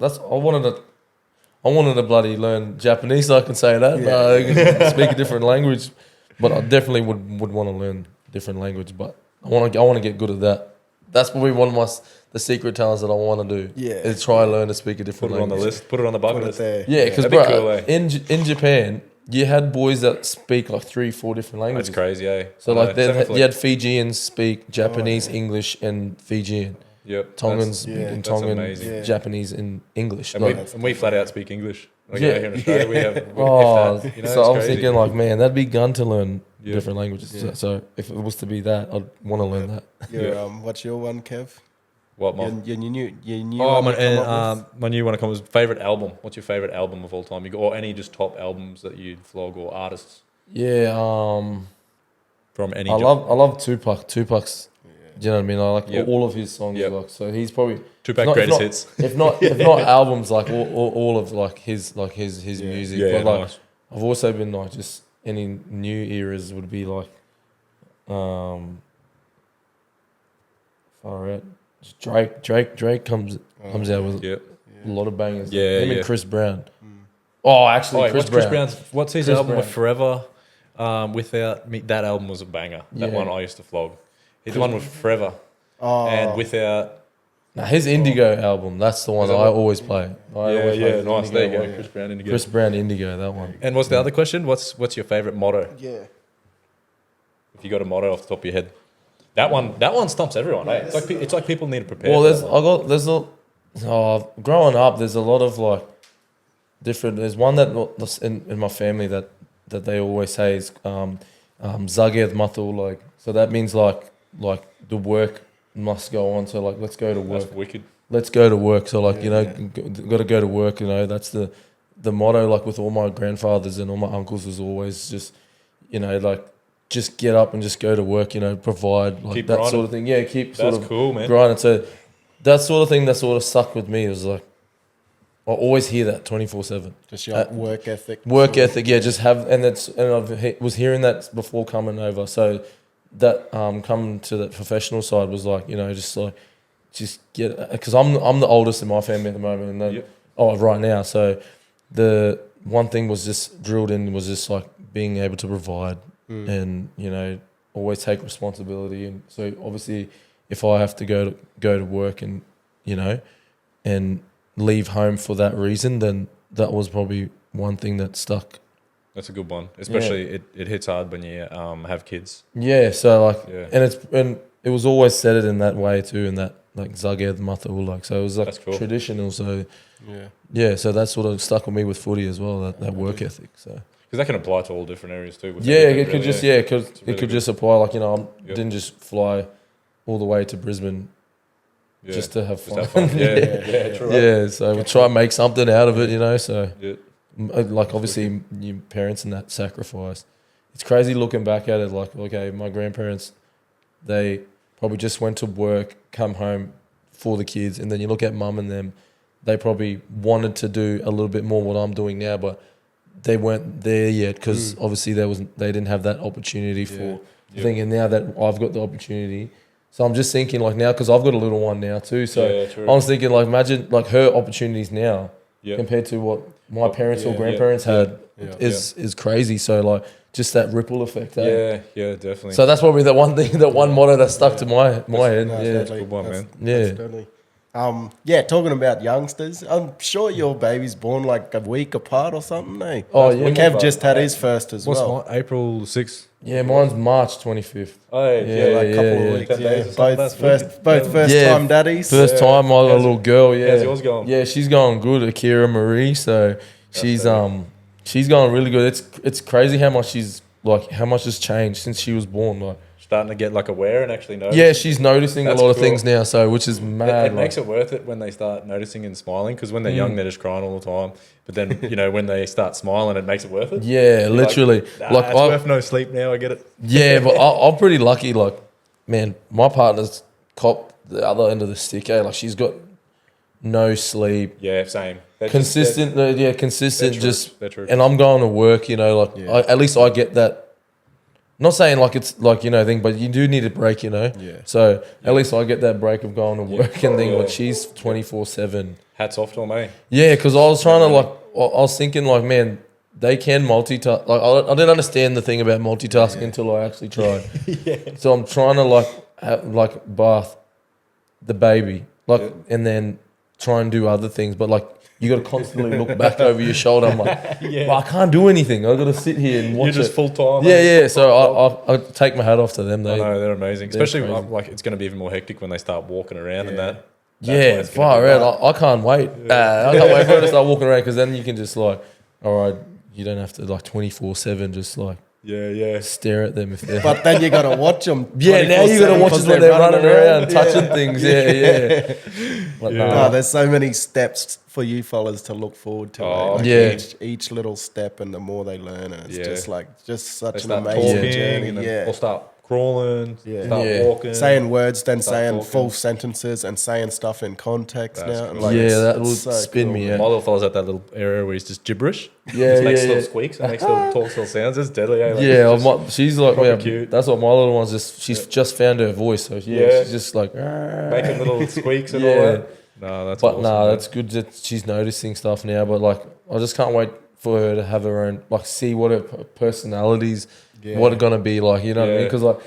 I wanted to bloody learn Japanese so I can say that.
Yeah.
I can speak a different language, but I definitely would want to learn different language. But I want to get good at that. That's probably one of the secret talents that I want to do.
Yeah.
Is try and learn to speak a different
Put it on
language.
the list. Put it on the bucket
Put it
list.
there.
Yeah, because
That'd be cool, eh?
in Japan, you had boys that speak like 3-4 different languages.
That's crazy, eh?
So like then
Definitely.
you had Fijians speak Japanese, English, and Fijian.
Yep.
Tongans
Yeah,
in
that's
Tongan,
amazing.
Yeah.
Japanese, and English.
And,
Like,
we flat out speak English. Like
Yeah.
here in Australia, we have.
oh,
if that, you know,
so
it's
I was
crazy.
thinking like, man, that'd be gun to learn
Yeah.
different languages.
Yeah.
So if it was to be that, I'd want to learn that.
What's your one, Kev?
What, Mom?
Your new
Oh,
one you come up with?
my new one comes favorite album. What's your favorite album of all time? Or any just top albums that you'd flog or artists
Yeah,
from any.
I love Tupac. Tupac's, do you know what I mean? I like
Yep.
all of his songs.
Yep.
Like, so he's probably
Tupac
if
greatest
not-
hits.
If not albums, like all of like his music.
Yeah,
but like
nice.
I've also been like just any new eras would be like, far out. Just Drake comes out with
Yep.
a lot of bangers.
Yeah,
Him
yeah.
and Chris Brown. Oh, actually,
Oh,
Chris Brown.
What's his
Chris
album
Brown.
with Forever? Without me, that album was a banger. That
Yeah.
one I used to flog. His one with Forever
Oh,
and Without.
Nah, his Indigo album. That's the one
Is that
I
what-
always play. I always play his
nice.
Indigo
There you
one.
go, Chris Brown. Indigo.
Chris Brown Indigo. That one.
And what's the other question? What's your favorite motto?
yeah.
If you got a motto off the top of your head, that one stumps everyone. Eh? It's like people need to prepare.
Well,
for that one.
growing up, there's a lot of like different. There's one that in my family that they always say is Zaged Matul, like, so that means like the work must go on. So like, let's go to work.
That's wicked.
Let's go to work. So like, got to go to work. You know, that's the motto. Like with all my grandfathers and all my uncles was always just, like, just get up and just go to work. Provide, like,
Keep
that
grinding.
sort of thing. Yeah, keep sort
That's
of
cool, man.
grinding. So that sort of thing that sort of stuck with me. It was like, I always hear that 24/7.
Just your work ethic.
Work ethic, yeah. Just have, and I was hearing that before coming over. So that coming to the professional side was like, just get, because I'm the oldest in my family at the moment, and then right now. So the one thing was just drilled in was just like being able to provide and always take responsibility. And so obviously, if I have to go to work and and leave home for that reason, then that was probably one thing that stuck.
That's a good one. Especially it hits hard when you have kids.
Yeah, so like,
Yeah.
and it was always said it in that way too, in that like Zaged Matul, like, so it was like
That's cool.
traditional. So
Yeah.
so that sort of stuck with me with footy as well. That work ethic. So
Because that can apply to all different areas too. with
yeah,
everything,
it could
really,
just
eh?
it could
really
just apply. Like I
Yep.
didn't just fly all the way to Brisbane
Yeah.
just to have
Just
fun.
have fun. Yeah, true.
Yeah, so we try and make something out of it, So
Yeah.
like obviously your parents and that sacrifice. It's crazy looking back at it. Like, okay, my grandparents, they probably just went to work, come home for the kids, and then you look at mum and them. They probably wanted to do a little bit more what I'm doing now, but they weren't there yet because obviously they didn't have that opportunity for the thing. And now that I've got the opportunity, so I'm just thinking like now, because I've got a little one now too. So
Yeah, true.
I was thinking like, imagine like her opportunities now
Yeah.
compared to what my parents or
yeah,
grandparents had
Yeah.
is crazy. So like just that ripple effect.
Yeah, definitely.
So that's probably the one thing, that one motto that stuck to my head.
No,
Yeah.
totally.
good one, man.
Yeah.
Totally. Talking about youngsters, I'm sure your baby's born like a week apart or something, eh?
Oh, yeah.
Kev just had his first as
What's
well.
April 6th?
Yeah, mine's March 25th.
Oh,
Yeah,
Like a couple of weeks.
10 days or
Yeah.
something. That's
Both first
Yeah.
time daddies.
First time I got a
How's-
little girl. Yeah.
how's yours going?
Yeah, she's going good. Akira Marie. So she's going really good. It's crazy how much has changed since she was born. Like
starting to get like aware and actually notice.
Yeah, she's noticing
That's
a lot of
cool.
things now, so which is mad.
It makes it worth it when they start noticing and smiling, because when they're young, they're just crying all the time. But then, you know, when they start smiling, it makes it worth it.
Yeah,
You're
literally.
Like, it's worth no sleep now, I get it.
Yeah, but I'm pretty lucky. Like, man, my partner's cop the other end of the stick. Like, she's got no sleep.
Yeah, same.
Consistent. Consistent.
They're true.
Just,
They're true.
and I'm going to work. You know, like at least I get that. Not saying like it's like, you know, thing, but you do need a break, you know.
Yeah.
So at least I get that break of going to work and thing. But she's 24/7.
Hats off to them, eh?
Yeah, because I was trying to like, I was thinking like, man, they can multitask. Like I didn't understand the thing about multitasking until I actually tried. So I'm trying to like bath the baby, and then try and do other things, but like you got to constantly look back over your shoulder. I'm like, well, I can't do anything. I got to sit here and watch.
You're just full time.
Yeah. So I take my hat off to them.
I know, they're amazing. Especially like it's going to be even more hectic when they start walking around and that.
Yeah, far out. I can't wait. I can't wait for her to start walking around, because then you can just like, all right, you don't have to like 24/7 just like stare at them if they're.
But then you got to watch them.
Yeah, now you got to watch us when they're running around touching things. Yeah. But
Oh, there's so many steps for you fellas to look forward to.
Oh,
like
yeah.
Each little step, and the more they learn, and it's just
They
such an
start
amazing
talking
journey.
and then
Yeah.
they'll start crawling, start
Yeah.
walking.
Saying words, then
Start
saying
talking.
full sentences, and saying stuff in context
That's
now.
cool.
Like,
Yeah,
it's
that will
so
spin
cool,
me
man.
out.
My little fella's at that little area where he's just gibberish.
Yeah,
Just makes
yeah,
little
yeah.
squeaks and makes little talks, little sounds. It's deadly. Eh? Like,
Yeah,
it's just
she's like,
proper
yeah,
cute.
that's what my little one's just. She's just found her voice, so she's just like.
making little squeaks and all
Yeah.
that. No, that's
But
awesome.
nah,
man.
that's good that she's noticing stuff now. But like, I just can't wait for her to have her own, like, see what her personalities, what are gonna be like. You know what I mean? Because like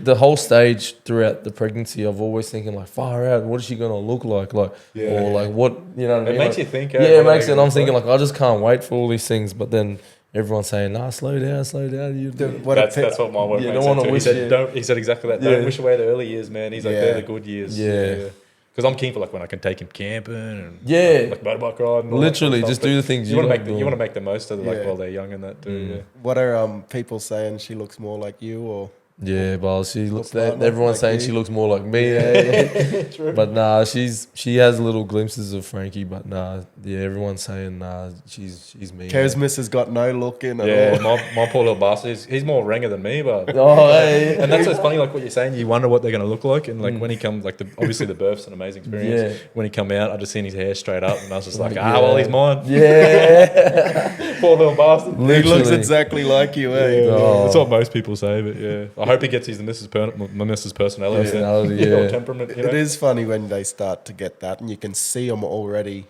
the whole stage throughout the pregnancy, I've always thinking like, far out, what is she gonna look like? Like, or like what, you know what I mean?
It makes
Like,
you think.
yeah, it makes it. And I'm thinking like, I just can't wait for all these things. But then everyone's saying, nah, slow down. You
That's what my workmate
You don't
said
wanna
too. He
wish
said,
it.
He said exactly that.
Yeah.
Don't wish away the early years, man. He's like,
Yeah.
they're the good years.
Yeah.
Because I'm keen for like when I can take him camping and
Yeah.
like motorbike riding. and all
Literally,
that kind of
just
stuff.
do
But
the things
you
you
want to
like
make. You
doing.
want to make the most of it, like
Yeah.
while they're young and that too. Yeah.
What are people saying? She looks more like you, or
Yeah, but she looks.
partner,
Everyone's
like
saying
you.
she looks more like me. eh? But nah, she has little glimpses of Frankie. But nah, yeah, everyone's saying nah, she's me.
Charismus has got no look in at
Yeah,
all.
my poor little bastard. He's more ranger than me, but
Oh, hey.
and that's what's funny. Like what you're saying, you wonder what they're going to look like, and like when he comes, like obviously the birth's an amazing experience.
Yeah.
When he come out, I just seen his hair straight up, and I was just like, well, he's mine.
Yeah,
Poor little bastard.
He looks
literally.
exactly like you, eh?
Oh.
That's what most people say, but yeah, I hope he gets his my missus personality.
Personality,
Or
yeah.
temperament. You know?
It is funny when they start to get that, and you can see them already.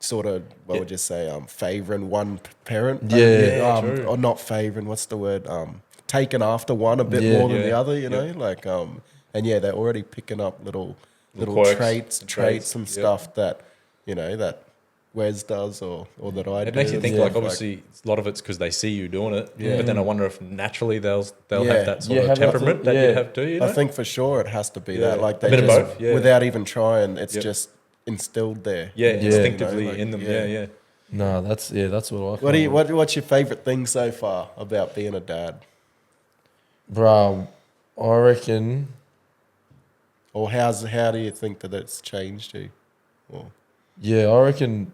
Sort of, what would you say? Favouring one parent.
Yeah.
True.
Or not favouring. What's the word? Taken after one a bit
Yeah.
more than the
Yeah.
other. You know, like and yeah, they're already picking up little
quirks
traits
and traits,
and
yeah.
stuff that that Wes does or that I do.
It makes you think,
Yeah.
like, obviously, a lot of it's because they see you doing it. But then I wonder if naturally they'll
Yeah.
have that sort
Yeah,
of
have that
temperament
sort-
that
yeah.
you have too. You know?
I think for sure it has to be
Yeah.
that. Like
A
they
bit of
just,
both, yeah.
without even trying, it's
Yep.
just instilled there.
yeah,
Yeah.
instinctively
You know, like,
in them.
yeah.
Yeah.
nah, that's what I.
What do you? What's your favourite thing so far about being a dad?
bro? I reckon.
Or how do you think that it's changed you? Well,
Yeah, I reckon.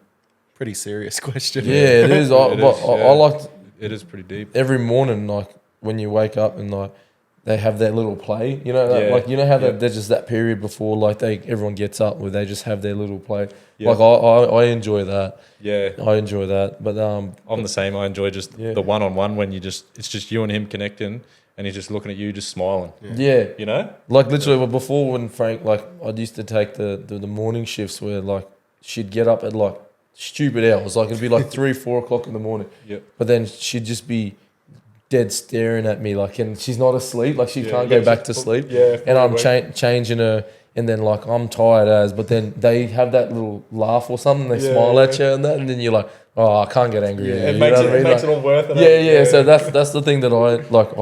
pretty serious question.
Yeah, it is.
It is,
I like
It is pretty deep.
every morning, like when you wake up and like they have that little play, you know,
Yeah.
like you know how
Yeah.
there's just that period before like everyone gets up where they just have their little play.
Yeah.
Like I enjoy that.
Yeah.
I enjoy that. But
I'm the same. I enjoy just
Yeah.
the one-on-one when it's just you and him connecting, and he's just looking at you, just smiling.
yeah,
You know?
like literally. Well, before when Frank, like I used to take the morning shifts where like she'd get up at like stupid hours, like it'd be like 3-4 o'clock in the morning.
Yep.
But then she'd just be dead staring at me, like, and she's not asleep, like she
Yeah,
can't
yeah,
go back to
she's-
sleep.
yeah,
and I'm
fully
changing her, and then like I'm tired as, but then they have that little laugh or something, they
Yeah,
smile at
yeah.
you and that, and then you're like, oh, I can't get angry. at you,
It
you
makes
know what I mean?
makes
Like,
it all worth it.
yeah. So that's the thing that I like.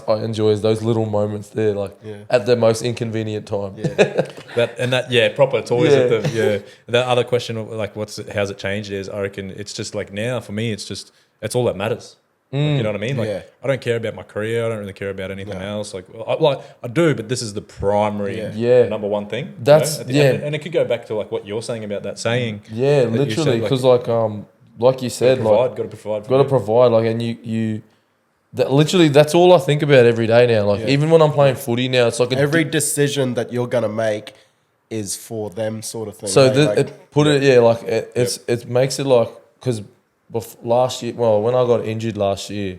I enjoy is those little moments there, like at the most inconvenient time.
Proper. It's always
Yeah.
at the The other question of like how's it changed is I reckon it's just like now for me it's all that matters. Like, you know what I mean? Like,
Yeah.
I don't care about my career. I don't really care about anything else. Like, I do, but this is the primary
Yeah.
number one thing.
That's-
you know?
yeah.
And it could go back to like what you're saying about that saying.
Yeah,
that you
literally,
said,
because like you said,
got to provide.
got to provide, like, and you literally, that's all I think about every day now. Like,
Yeah.
even when I'm playing footy now, it's like
Every decision that you're gonna make is for them, sort of thing.
So
right?
it makes it like, because last year, well, when I got injured last year,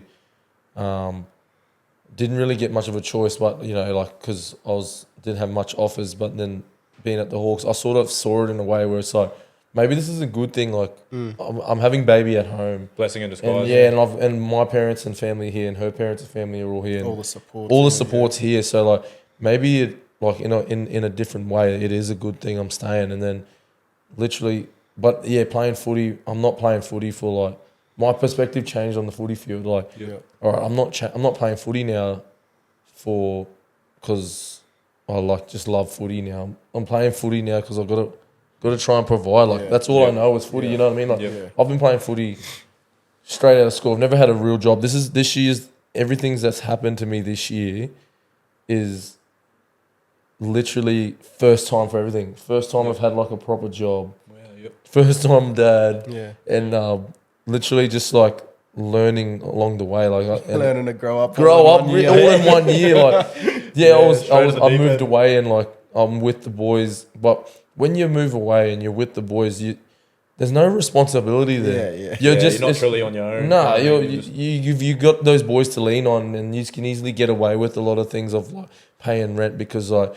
didn't really get much of a choice, but because didn't have much offers, but then being at the Hawks, I sort of saw it in a way where it's like, maybe this is a good thing. Like, I'm having baby at home,
Blessing in disguise.
and my parents and family here, and her parents and family are all here, and
all the support,
all the support's here. So like, maybe it, like, in a different way, it is a good thing I'm staying. And then literally, but yeah, playing footy, I'm not playing footy for like, my perspective changed on the footy field. Like, all right, I'm not playing footy now because I just love footy now. I'm playing footy now because I've got to try and provide. Like, that's all I know is footy. You know what I mean? Like, I've been playing footy straight out of school. I've never had a real job. This year's everything that's happened to me this year is literally first time for everything. First time I've had like a proper job. First time dad. And literally just like learning along the way, like
learning to grow up
all in 1 year. Like, I moved
end.
away, and like, I'm with the boys. But when you move away and you're with the boys, there's no responsibility there. You're
not truly on your own.
Nah, you've got those boys to lean on, and you can easily get away with a lot of things of like paying rent, because like,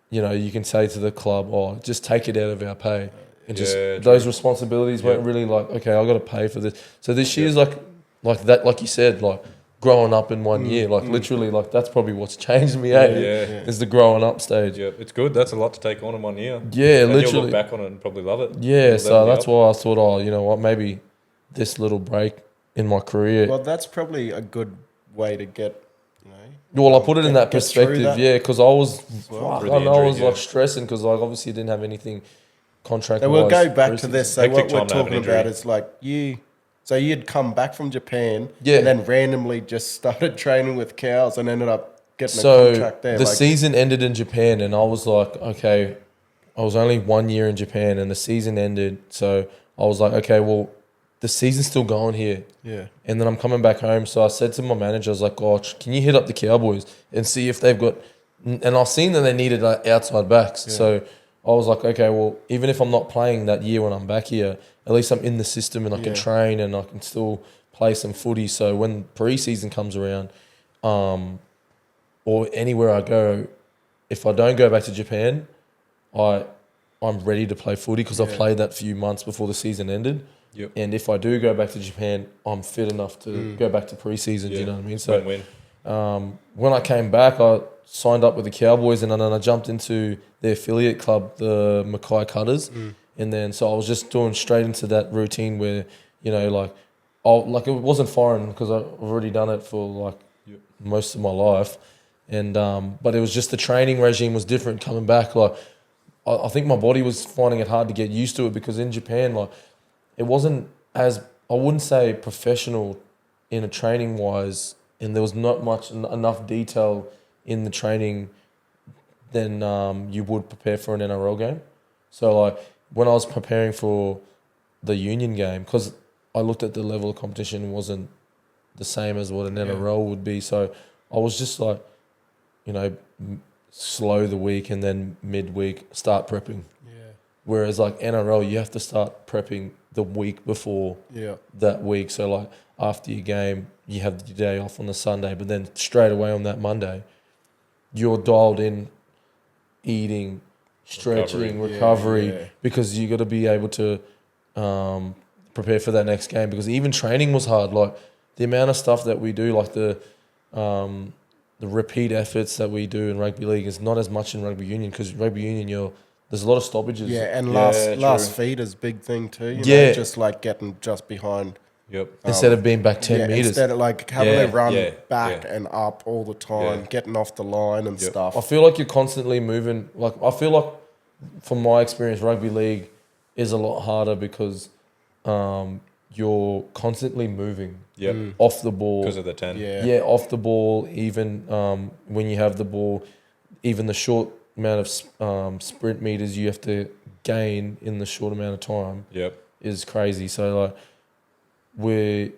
you can say to the club, "Oh, just take it out of our pay," and just those responsibilities weren't really like, okay, I got to pay for this. So this year's like that, like you said, like growing up in 1 year, like literally, like that's probably what's changed me. Is the growing up stage.
Yeah, it's good. That's a lot to take on in 1 year.
Yeah,
and
literally.
You'll look back on it and probably love it.
Yeah, so that's why I thought, oh, you know what, maybe this little break in my career.
Well, that's probably a good way to get.
Well, I put it in that perspective, because I was,
Really
stressing, because like obviously I didn't have anything contract.
So we'll go back to this. So
Hectic
what we're
time to have an
talking about is like so you'd come back from Japan, and then randomly just started training with cows and ended up getting a contract there.
The season ended in Japan, and I was like, okay, I was only 1 year in Japan, and the season ended. So I was like, okay, well, the season's still going here.
Yeah.
And then I'm coming back home. So I said to my manager, I was like, gosh, can you hit up the Cowboys and see if they've got... And I've seen that they needed outside backs. Yeah. So I was like, okay, well, even if I'm not playing that year when I'm back here, at least I'm in the system and I can train and I can still play some footy. So when pre-season comes around, or anywhere I go, if I don't go back to Japan, I'm ready to play footy, because I've played that few months before the season ended.
Yep.
And if I do go back to Japan, I'm fit enough to go back to pre-season. You know what I mean? So when I came back, I signed up with the Cowboys, and then I jumped into their affiliate club, the Mackay Cutters. And then so I was just doing straight into that routine where, it wasn't foreign, because I've already done it for like most of my life. And but it was just the training regime was different coming back. Like, I think my body was finding it hard to get used to it, because in Japan, like, it wasn't as, I wouldn't say professional in a training wise, and there was not enough detail in the training than you would prepare for an NRL game. So like, when I was preparing for the Union game, because I looked at the level of competition, wasn't the same as what an NRL would be. So I was just like, slow the week, and then midweek start prepping. Whereas like NRL, you have to start prepping the week before that week. So like, after your game, you have your day off on the Sunday, but then straight away on that Monday, you're dialed in, eating, stretching, recovery, because you got to be able to prepare for that next game. Because even training was hard. Like, the amount of stuff that we do, like the repeat efforts that we do in rugby league is not as much in rugby union, because rugby union, there's a lot of stoppages.
Yeah, and last feed is a big thing too. You know, just like getting just behind.
Instead of being back 10 meters.
Instead of like having to run back and up all the time, getting off the line and stuff.
I feel like you're constantly moving. Like, I feel like, from my experience, rugby league is a lot harder, because you're constantly moving
Yep.
off the ball.
Because of the 10.
Yeah, off the ball, even when you have the ball, even the short amount of sprint meters you have to gain in the short amount of time
Yep.
is crazy. So, like, we're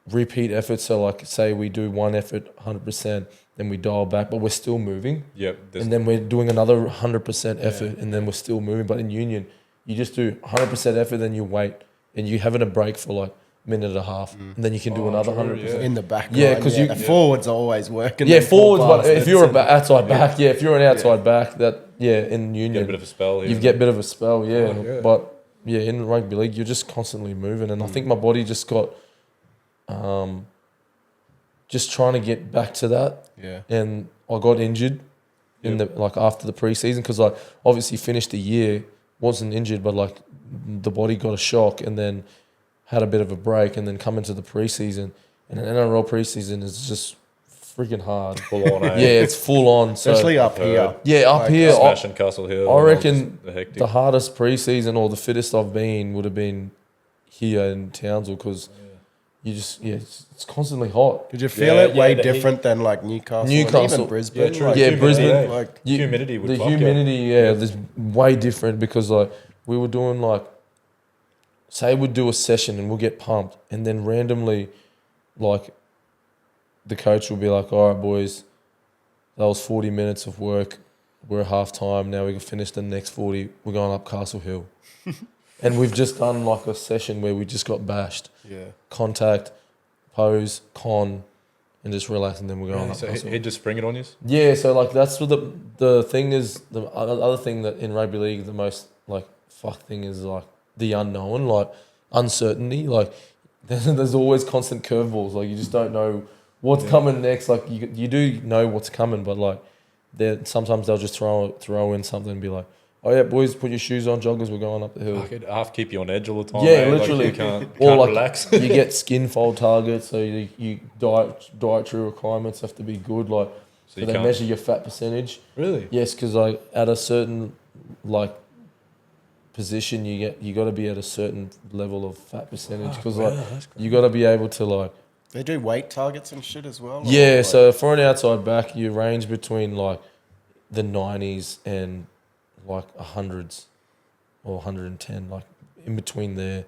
repeat efforts. So, like, say we do one effort 100%, then we dial back, but we're still moving.
Yep.
And then we're doing another 100% effort, and then we're still moving. But in union, you just do 100% effort, then you wait, and you're having a break for like a minute and a half, and then you can do another 100%.
In the back
Yeah,
line,
'cause
the forwards are always working.
Yeah,
them full
forwards, but
blast.
if you're outside back, if you're an outside back, in union,
get a bit of a spell here.
you get a bit of a spell,
yeah.
But yeah, in rugby league, you're just constantly moving, and I think my body just got, just trying to get back to that.
Yeah.
And I got injured in after the preseason because I obviously finished the year, wasn't injured, but like the body got a shock and then had a bit of a break and then come into the preseason. And an NRL preseason is just freaking hard.
Full on, eh?
Yeah, it's full on. So,
Especially up here.
yeah, up here,
Smashing Castle Hill.
I reckon
the
the hardest preseason or the fittest I've been would have been here in Townsville because you just, it's constantly hot.
Did you feel it way
the
different than like Newcastle and
Newcastle.
even Brisbane?
Yeah, true.
Like,
Yeah,
Humidity,
Brisbane.
like
humidity would
The
fuck you.
humidity, there's way different because like we were doing like, say we'd do a session and we'll get pumped and then randomly like the coach will be like, all right, boys, that was 40 minutes of work. We're at half time. Now we can finish the next 40. We're going up Castle Hill. And we've just done like a session where we just got bashed.
Yeah.
Contact, pose, con, and just relax, and then we're going up
So
Castle.
he'd just spring it on you?
Yeah, so like that's what the thing is. The other thing that in rugby league, the most like fuck thing is like the unknown, like uncertainty. Like there's always constant curveballs. Like you just don't know what's coming next. Like you do know what's coming, but like sometimes they'll just throw in something and be like, oh yeah, boys, put your shoes on, joggers, we're going up the hill.
I could half keep you on edge all the time.
Yeah,
eh?
literally.
Like you can't
Or like
relax.
you get skin fold targets, so you dietary requirements have to be good. Like so they
can't-
measure your fat percentage.
Really?
Yes, because like at a certain like position, you got to be at a certain level of fat percentage because you got to be able to like.
They do weight targets and shit as well.
Yeah,
like,
so for an outside back, you range between like the 90s and like 100s or 110, like in between there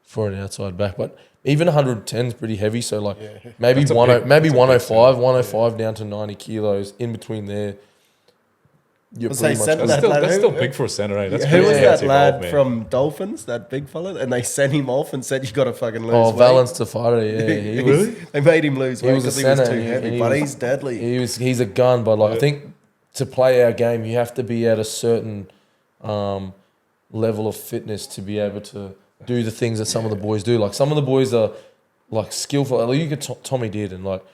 for an outside back. But even 110 is pretty heavy, so like maybe
That's a
105 down to 90 kilos in between there. You're
Was
pretty
they
much
sent
good.
that
That's
lad
still
who-
big for a centre, eh? That's
Who was
crazy
that
how it's
lad
evolved, man.
from Dolphins, that big fella? And they sent him off and said, you got to fucking lose weight.
Valence Tafari, yeah. He was,
They made him lose
He
weight
was a
because he was
centre
too
and he-
heavy.
and he
But
was-
he's deadly.
he's a gun, but like I think to play our game, you have to be at a certain level of fitness to be able to do the things that some of the boys do. Like some of the boys are like skillful. Like you get Tommy Dearden, like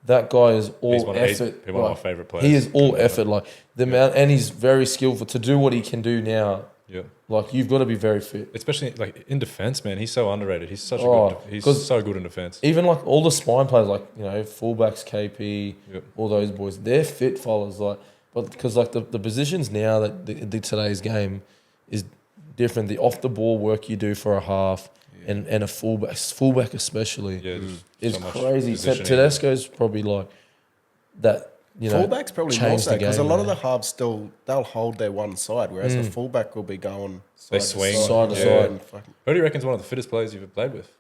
that guy is all
He's one
effort.
of my
like,
favourite players.
he is all effort. Like the amount, and he's very skillful to do what he can do now.
Yeah.
Like you've got to be very fit.
Especially like in defence, man. He's so underrated. He's such he's
'cause
so good in defence.
Even like all the spine players, like fullbacks, KP, all those boys, they're fit fellas. Like, but because like the positions now that the today's game is different. The off the ball work you do for a half and a fullback especially is
so much
crazy.
positioning.
Tedesco's probably like that.
Fullback's probably more
changed
so
the
because a
game,
lot of
man.
the halves they'll hold their one side, whereas the fullback will be going
They
side
swing.
to
Side to
side.
side.
and fucking-
Who do you reckon's one of the fittest players you've ever played with?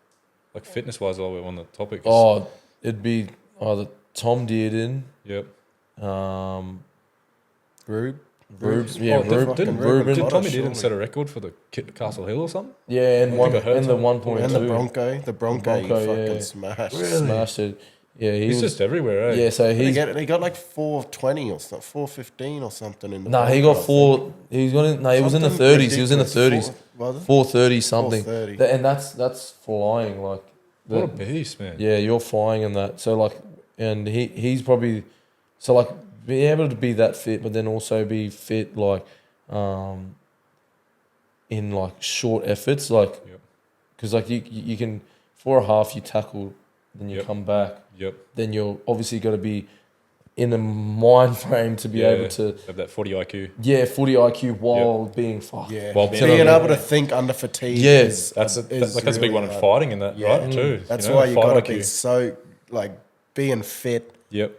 Like fitness wise, while we're on the topic.
Oh, it'd be either Tom Dearden,
Yep.
Rube.
Rubes,
Oh,
yeah,
did
Rube,
fucking
Ruben.
Rube.
Did Tommy
surely.
didn't set a record for the Castle Hill or something?
Yeah, and
I
one
think I heard
and the
something.
1.2.
And the Bronco, he
Bronco,
fucking
yeah.
smashed.
Smashed it. Yeah,
He's just everywhere, eh?
yeah. So
He
he's
got like 420 or something, 415 or something in the.
no, he
Bronco,
got
I
four.
think.
He was in, no, he was in the
Something
30s. He was in the
ridiculous.
30s.
Was it?
430 something.
430.
And that's flying like.
What a beast, man.
Yeah, you're flying in that. So like, and he's probably so like being able to be that fit, but then also be fit like, in like short efforts, like, because like you can for a half you tackle, then you
Yep.
come back.
Yep.
Then you're obviously got to be in a mind frame to be able to
have that 40 IQ.
footy IQ while being fucked.
Yeah,
While
being
being-
able to think under fatigue.
Yeah.
is,
That's a
is
big one in
hard.
fighting in that,
Yeah.
right? Too.
That's
you know,
why you
fight
got to
IQ.
be so like being fit
Yep.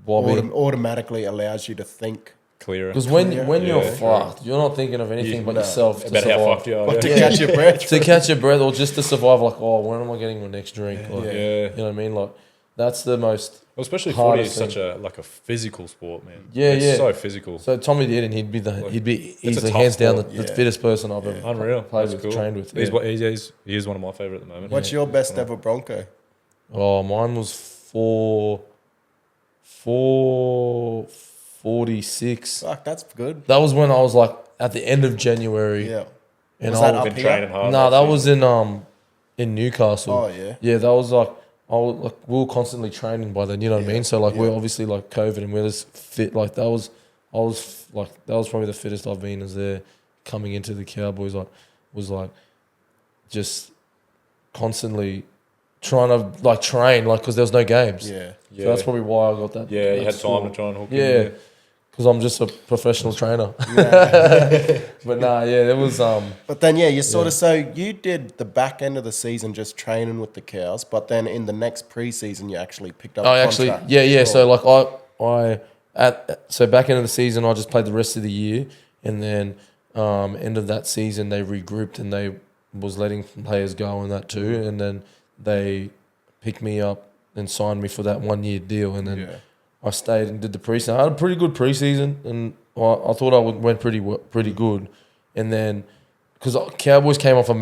While being
automatically allows you to think.
Clearer.
Because when you're
Yeah,
fucked, you're not thinking of anything but
no,
yourself to
About
survive.
how fucked you are.
Like to
yeah.
catch your breath.
To catch your breath or just to survive, like, oh, when am I getting my next drink? Like,
Yeah.
You know what I mean? Like, that's the most.
Well, especially footy is
hardest
such a physical sport, man.
Yeah,
it's
yeah.
so physical.
So Tommy did, and he'd be
a
easily
tough
hands down
sport.
the
Yeah.
fittest person I've ever
Unreal.
played
That's
with,
cool.
trained with.
He's,
Yeah.
he is one of my favourite at the moment.
What's your best ever Bronco?
Oh, mine was 446.
Fuck, that's good.
That was when I was like at the end of January.
Yeah.
And
Was
I
that
was,
up
been
here?
training hard.
no, that was in Newcastle.
Oh yeah.
Yeah, that was like we were constantly training by then. You know what I mean? So like we're obviously like COVID and we're just fit. Like that was probably the fittest I've been as there coming into the Cowboys. Like was like just constantly trying to like train like because there was no games.
Yeah.
So that's probably why I got that.
Yeah, you
that
had
score.
time to try and hook
Yeah.
in.
Because I'm just a professional trainer.
Yeah.
But nah, yeah, it was
But then, yeah, you sort of, so you did the back end of the season just training with the Cows, but then in the next preseason, you actually picked up
I
a
actually,
contract.
yeah. So like so back end of the season, I just played the rest of the year, and then end of that season they regrouped and they was letting players go and that too, and then they picked me up and signed me for that 1 year deal, and then
Yeah.
I stayed and did the preseason. I had a pretty good preseason, and I thought I went pretty good, and then because Cowboys came off a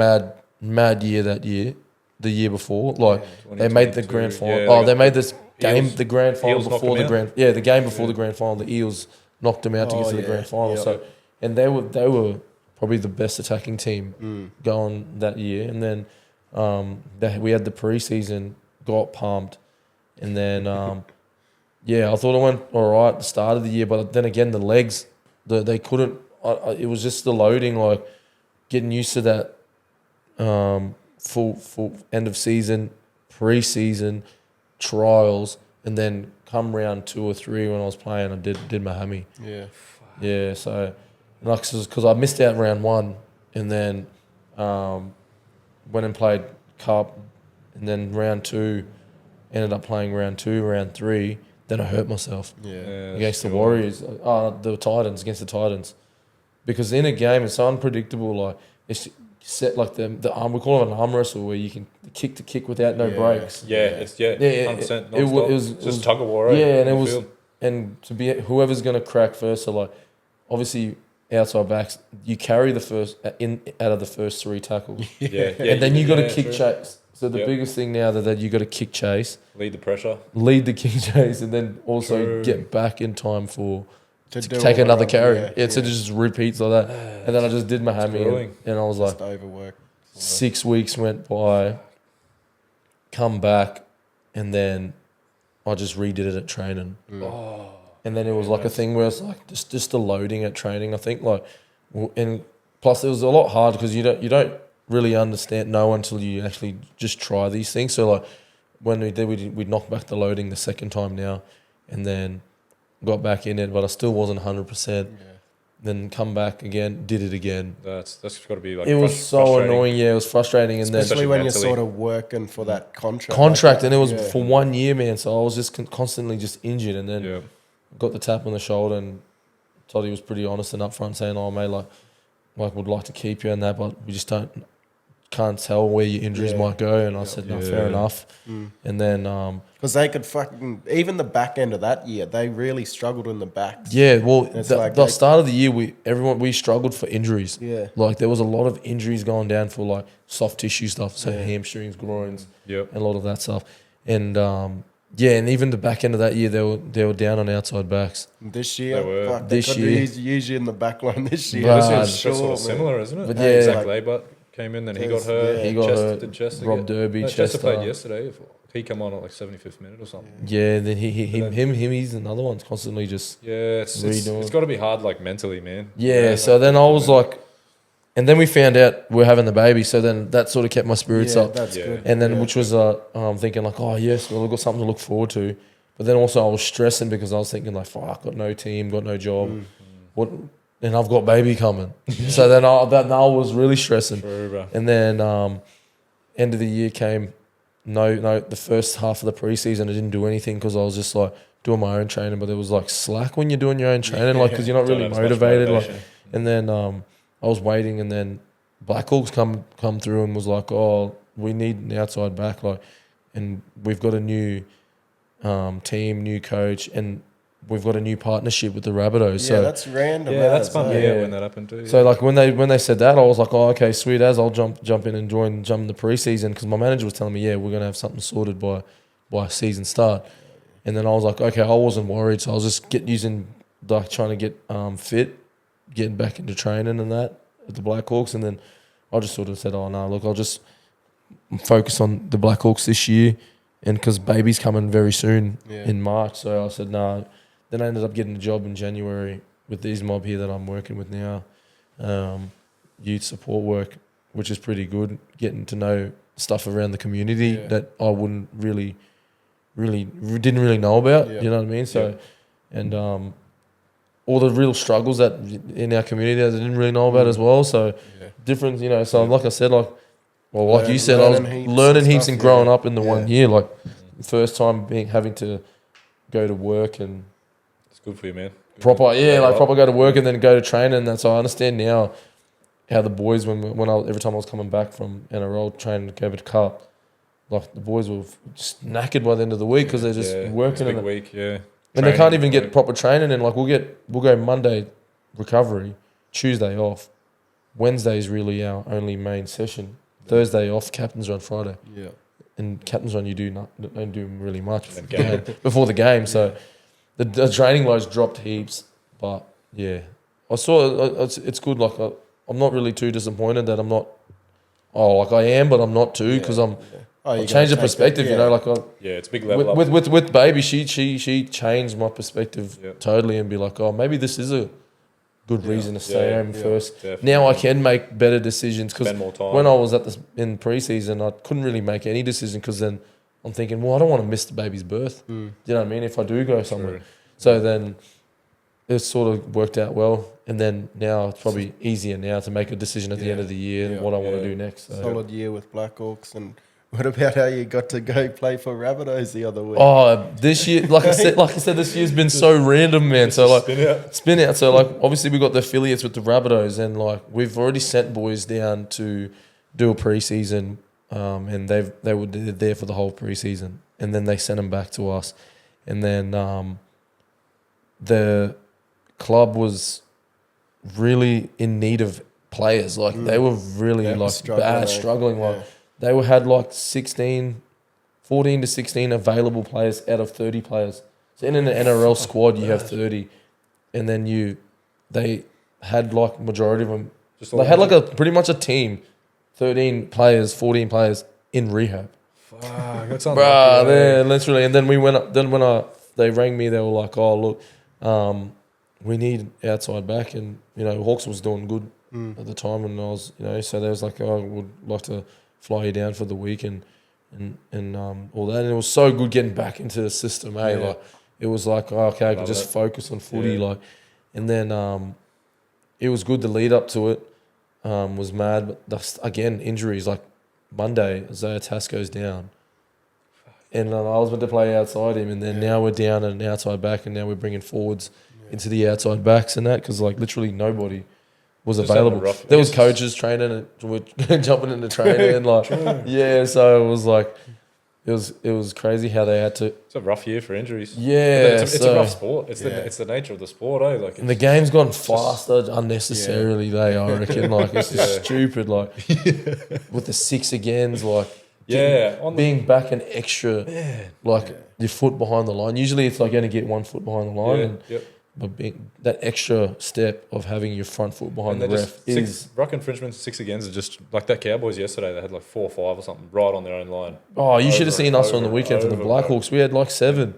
mad year that year. The year before, like they made the
2022.
grand final.
Yeah,
They made this game,
Eels-
the grand final
Eels knocked
before
them
the
out.
grand. Yeah, the game before the grand final, the Eels knocked them out to get to the grand final.
Yeah.
So, and they were probably the best attacking team going that year. And then we had the preseason, got pumped, and then I thought I went all right at the start of the year, but then again the legs, they couldn't. It was just the loading, like getting used to that. Full end of season, pre-season, trials, and then come round 2 or 3 when I was playing, I did my hammy.
Yeah.
Yeah, so like because I missed out round 1, and then went and played cup, and then round 2, ended up playing round 2, round 3. Then I hurt myself against the Warriors. The Titans against the Titans, because in a game it's so unpredictable. Like it's set like the arm. We call it an arm wrestle where you can kick to kick without no breaks.
Yeah, it's 100%.
It was
just tug of war.
Yeah, and it
in the
was
field.
and to be whoever's going to crack first. So like obviously outside backs, you carry the first out of the first 3 tackles,
Yeah,
and then you got to kick
true.
chase. So the biggest thing now that you got to kick chase,
Lead the pressure.
lead the kick chase, and then also
True.
get back in time to
do
take
all
another
the-
carry.
yeah,
So it just repeats like that. And then I just did my hammy,
grueling.
and I was like,
Just overwork.
6 weeks went by, come back, and then I just redid it at training. And then it was like a thing where it's like just the loading at training. I think like, and plus it was a lot hard because you don't really know until you actually just try these things. So like when we did, we'd knock back the loading the second time now, and then got back in it, but I still wasn't 100%. Then come back again, did it again.
That's got to be like.
It was so
frustrating.
annoying. Yeah, it was frustrating. And
Especially
then
when you're
mentally.
sort of working for that contract.
contract,
like
and it was
that.
for 1 year, man. So I was just constantly just injured, and then
Yeah.
got the tap on the shoulder, and Toddy was pretty honest and upfront saying, "Oh, mate, like would like to keep you in that, but we just can't tell where your injuries might go." And I said, "No, fair enough." And then
Because they could fucking, even the back end of that year, they really struggled in the backs.
yeah, well,
It's
the,
like
the
they-
start of the year, we struggled for injuries.
Yeah.
Like there was a lot of injuries going down for like soft tissue stuff, so hamstrings, groins,
Yep.
and a lot of that stuff. And and even the back end of that year, they were down on outside backs.
This year,
They were.
fuck,
This
they could
year.
use you in the back line this year.
But-
This
Nah,
is
Sure,
sort of
man.
similar, isn't it?
But
Hey,
yeah,
Zach
like-
Laybut came in, then he got
Chester,
hurt.
yeah.
He got
Chester,
hurt.
Did Chester
Rob
get-
Derby,
no, Chester played
Chester.
yesterday. He come on at like 75th minute or something.
Yeah, then he's another one constantly just
Yeah, it's
Redoing.
got to be hard, like mentally, man.
yeah. So then I was like, and then we found out we're having the baby. So then that sort of kept my spirits
Yeah,
up.
that's
Yeah.
good.
And then
Yeah.
which was thinking like, oh yes, well we've got something to look forward to. But then also I was stressing because I was thinking like, fuck, got no team, got no job. What? And I've got baby coming. So then I was really stressing.
True, bro.
And then end of the year came. No, the first half of the preseason I didn't do anything because I was just like doing my own training. But it was like slack when you're doing your own training, like because you're not really motivated. Like, and then I was waiting, and then Blackhawks come through and was like, oh, we need an outside back, like, and we've got a new team, new coach, and we've got a new partnership with the Rabbitohs.
Yeah,
so
that's random.
Yeah, that's fun.
Yeah.
When that happened too.
So like when they said that, I was like, oh, okay, sweet as, I'll jump in and jump in the preseason, because my manager was telling me, yeah, we're gonna have something sorted by season start. And then I was like, okay, I wasn't worried, so I was just trying to get fit, getting back into training and that at the Blackhawks, and then I just sort of said, oh no, look, I'll just focus on the Blackhawks this year, and because baby's coming very soon in March, so I said no. Then I ended up getting a job in January with these mob here that I'm working with now, youth support work, which is pretty good, getting to know stuff around the community that I didn't really know about, you know what I mean? So, and all the real struggles that in our community that I didn't really know about as well. So different, you know, so like I said, like you said, I was learning heaps and growing up in the 1 year, like first time having to go to work and
it's good for you, man.
proper go to work and then go to training. And that's, I understand now how the boys, every time I was coming back from NRL training to go to Cup, like the boys were just knackered by the end of the week because they're just working
in a week,
and they can't even get proper training. And like we'll go Monday recovery, Tuesday off, Wednesday is really our only main session, Thursday off, captain's run Friday. Yeah, and captain's run you don't do really much before the game. So the training loads dropped heaps, but yeah, I saw it's good. Like I'm not really too disappointed that I'm not. Oh, like I am, but I'm not too because I'm. I changed the perspective, you know. Like
it's a big level
with baby. She changed my perspective totally, and be like, oh, maybe this is a good reason to stay home first. Definitely. Now I can make better decisions because when I was in preseason, I couldn't really make any decision because then I'm thinking, well, I don't want to miss the baby's birth. Do you know what I mean? If I do go somewhere, so then it sort of worked out well. And then now it's probably easier now to make a decision at the end of the year what I want to do next. So.
Solid year with Blackhawks. And what about how you got to go play for Rabbitohs the other week?
Oh, this year, like I said, this year's been so random, man. So like spin out. So like obviously we got the affiliates with the Rabbitohs, and like we've already sent boys down to do a preseason, and they were there for the whole preseason, and then they sent them back to us, and then the club was really in need of players. Like they were really struggling. Like they had like 14 to 16 available players out of 30 players. So in an NRL squad, you have 30, and then they had like majority of them. They had like pretty much a team, 13 players, 14 players in rehab.
Fuck, that's not
literally. And then we went up. Then when they rang me, they were like, "Oh look, we need outside back," and you know Hawks was doing good at the time, and I was, you know, so they was like, "Oh, would like to fly you down for the week and all that," and it was so good getting back into the system. Like it was like, oh, okay, I could just focus on footy, like, and then it was good. The lead up to it was mad, but again injuries. Like Monday, Isaiah Tass goes down, and I was meant to play outside him, and then now we're down an outside back, and now we're bringing forwards into the outside backs and that, because like literally nobody was available. There was coaches training and we're jumping into training and like so it was like it was crazy how they had to.
It's a rough year for injuries.
Yeah,
it's a rough sport. It's the nature of the sport, Like,
and the game's gone faster unnecessarily. I reckon, like it's just stupid. Like with the 6 agains, like being back an extra, like your foot behind the line. Usually it's like going to get 1 foot behind the line. But being that extra step of having your front foot behind the ref is...
Ruck infringements, 6 against is just... Like that Cowboys yesterday, they had like 4 or 5 or something right on their own line.
Oh, you should have seen us on the weekend for the Blackhawks. We had like 7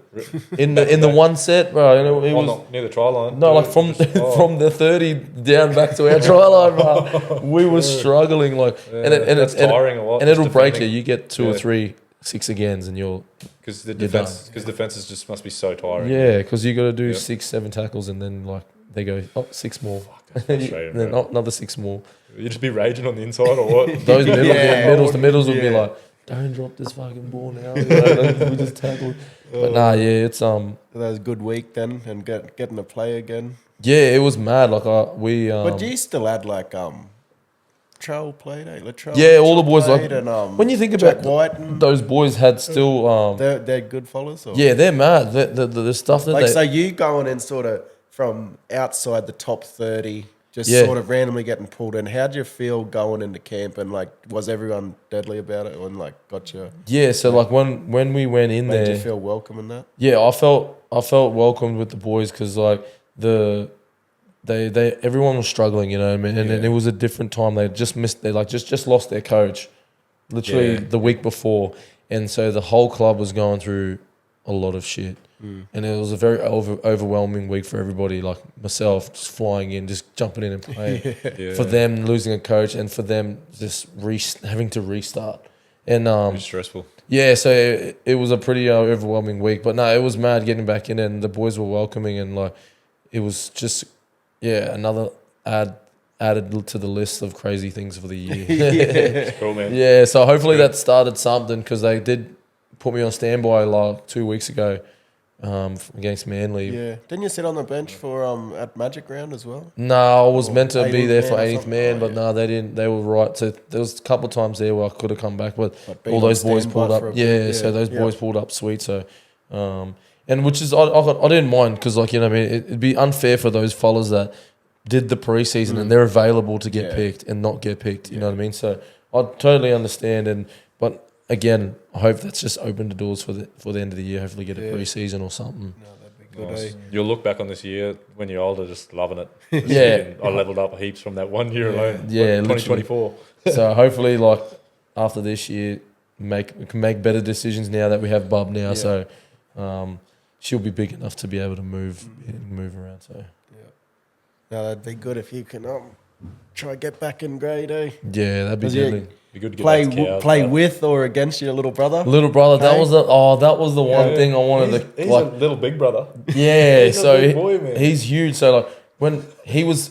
in the one set, bro. You know, it was
near the try line.
No, like from the 30 down back to our try line, bro. We were struggling, like... And it's tiring a lot. And it'll break you. You get 2 or 3 six agains and you're
Because the
You're
defense, because defenses just must be so tiring.
yeah, because you got to do
Yep.
6-7 tackles and then like they go six more,
That's
and
frustrating,
then
bro.
another six more.
You just be raging on the inside or what?
Those middles,
Yeah.
the middles would be
Yeah.
like, don't drop this fucking ball now. You know, we just tackled. But nah, yeah, it's
That was a good week then, and getting to play again.
yeah, it was mad. Like we
But you still had like Latrell played, Latrell.
yeah, all the boys like
played, and
when you think
Jack
about
White, and
those boys had still
they're good followers. Or?
yeah, they're mad. The stuff that
Like,
they
so you going in sort of from outside the top 30, just
Yeah.
sort of randomly getting pulled in. How'd you feel going into camp, and like, was everyone deadly about it, and like got you,
yeah. So like when we went in
made
there,
you feel welcome in that?
yeah, I felt welcomed with the boys because like they everyone was struggling, you know what I mean, and
Yeah.
it was a different time. They just missed. They like just lost their coach, literally
Yeah.
the week before, and so the whole club was going through a lot of shit. And it was a very overwhelming week for everybody, like myself, just flying in, just jumping in and playing.
Yeah.
For them losing a coach and for them just having to restart. And
It's stressful.
yeah, so it was a pretty overwhelming week. But no, it was mad getting back in and the boys were welcoming and like it was just, yeah, another added to the list of crazy things for the year.
It's cool, man.
Yeah, so hopefully that started something because they did put me on standby like 2 weeks ago against Manly.
Yeah, didn't you sit on the bench for at Magic Round as well?
No, I was
Or
meant to be
18th
there for
man or
18th
something?
man,
Oh,
but
yeah.
no, they didn't. They were right. So there was a couple of times there where I could have come back, but
being
all
on
those boys
standby
pulled up.
for a
Yeah,
bit,
so those
yeah.
boys pulled up sweet. So, and which is I didn't mind because like you know what I mean it'd be unfair for those fellas that did the preseason and they're available to get
Yeah.
picked and not get picked. You know what I mean? So I totally understand. But again, I hope that's just opened the doors for the end of the year. Hopefully, get a
Yeah.
preseason or something.
No, that'd be good.
Nice.
Eh?
You'll look back on this year when you're older, just loving it. Just
Yeah.
thinking, I leveled up heaps from that 1 year alone.
Yeah,
2024.
So hopefully, like after this year, we can make better decisions now that we have Bub now.
Yeah.
So she'll be big enough to be able to move around. So
No, that'd be good if you can try get back in grade, eh?
yeah, that'd be
Was it-
deadly.
Be good to get back to cows,
Play
but-
with or against your little brother.
Little brother, that
Hey.
was the one
Yeah.
thing I wanted to
He's
like.
a little big brother.
Yeah,
He's a
so
big boy, man.
he's huge. So like when he was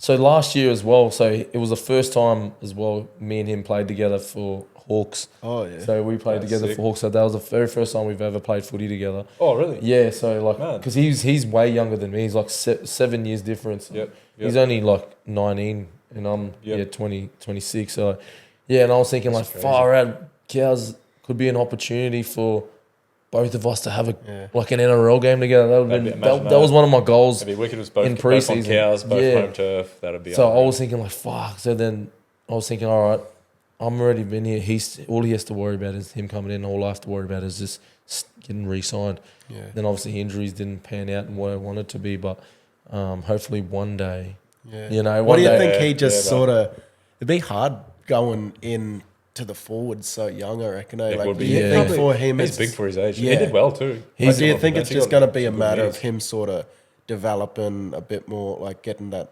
last year as well. So it was the first time as well. Me and him played together for Hawks.
Oh yeah.
So we played
That's
together
sick.
for Hawks. So that was the very first time we've ever played footy together.
Oh, really?
Yeah. So like
Man.
because he's way younger than me. He's like 7 years difference.
Yep.
He's only like 19 and I'm
Yep.
20, 26. So yeah, and I was thinking
That's
like
crazy.
far out cows could be an opportunity for both of us to have
Yeah.
like an NRL game together. That would
That'd
been
be- imagine
that was
that.
one of my goals.
It'd be wicked. It was both,
In
both on
pre-season.
cows, both
Yeah.
home turf. That'd be.
So I
unreal.
was thinking like fuck. So then I was thinking, all right, I'm already been here. All he has to worry about is him coming in. All I have to worry about is just getting re-signed.
Yeah.
Then obviously injuries didn't pan out and what I wanted to be, but hopefully one day,
Yeah.
you know,
What
one
do you
day.
think he
Yeah,
just
yeah,
sort of? It'd be hard going in to the forwards so young. I reckon. Eh?
It
Like,
would
do
be.
you
Yeah.
think
Probably-
for him,
He's
it's
big for his age.
Yeah.
He did well too.
He's-
Or do you think it's just going to be a
good
matter
years.
of him sort of developing a bit more, like getting that,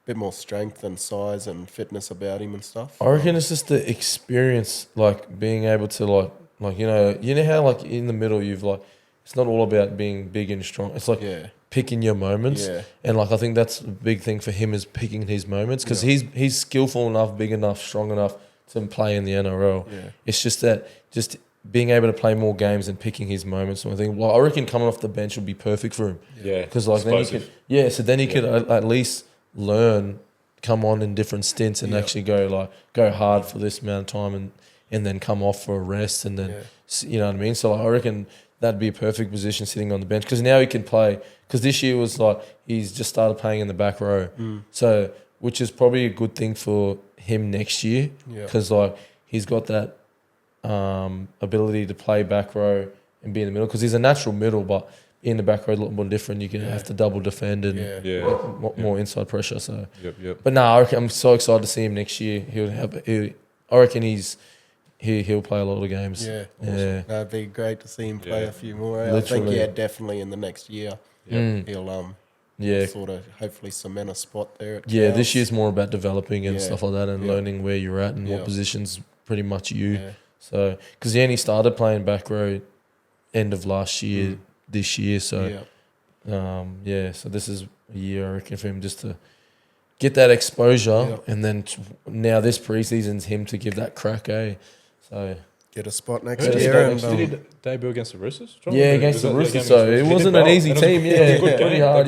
bit more strength and size and fitness about him and stuff?
I reckon it's just the experience, like being able to like you know how like in the middle you've like it's not all about being big and strong. It's like
Yeah.
picking your moments,
Yeah.
and like I think that's a big thing for him is picking his moments because he's skillful enough, big enough, strong enough to play in the NRL.
Yeah.
It's just that just being able to play more games and picking his moments. So I think I reckon coming off the bench would be perfect for him
Yeah,
because like then he
explosive.
could so then he could at least learn, come on in different stints and actually go hard for this amount of time and then come off for a rest and then you know what I mean. So I reckon that'd be a perfect position sitting on the bench because now he can play because this year was like he's just started playing in the back row, so which is probably a good thing for him next year because like he's got that ability to play back row and be in the middle because he's a natural middle, but in the back row a lot more different. You can have to double defend and
Yeah.
more inside pressure. So,
Yep.
but no, I reckon I'm so excited to see him next year. I reckon he'll play a lot of games.
Yeah.
Yeah.
That'd be great to see him play
Yeah.
a few more. I think,
Literally.
definitely in the next year, he'll
Yeah.
sort of hopefully cement a spot there. At
Yeah,
Cows.
this year's more about developing and
Yeah.
stuff like that and
Yeah.
learning where you're at and
Yeah.
what position's pretty much you.
Yeah.
So because he only started playing back row end of last year, this year. So so this is a year I reckon for him just to get that exposure, and then now this preseason's him to give that crack, So
Get a spot next
Did
year.
he debut against the Roosters?
against the Roosters. So it wasn't an easy team. Pretty hard.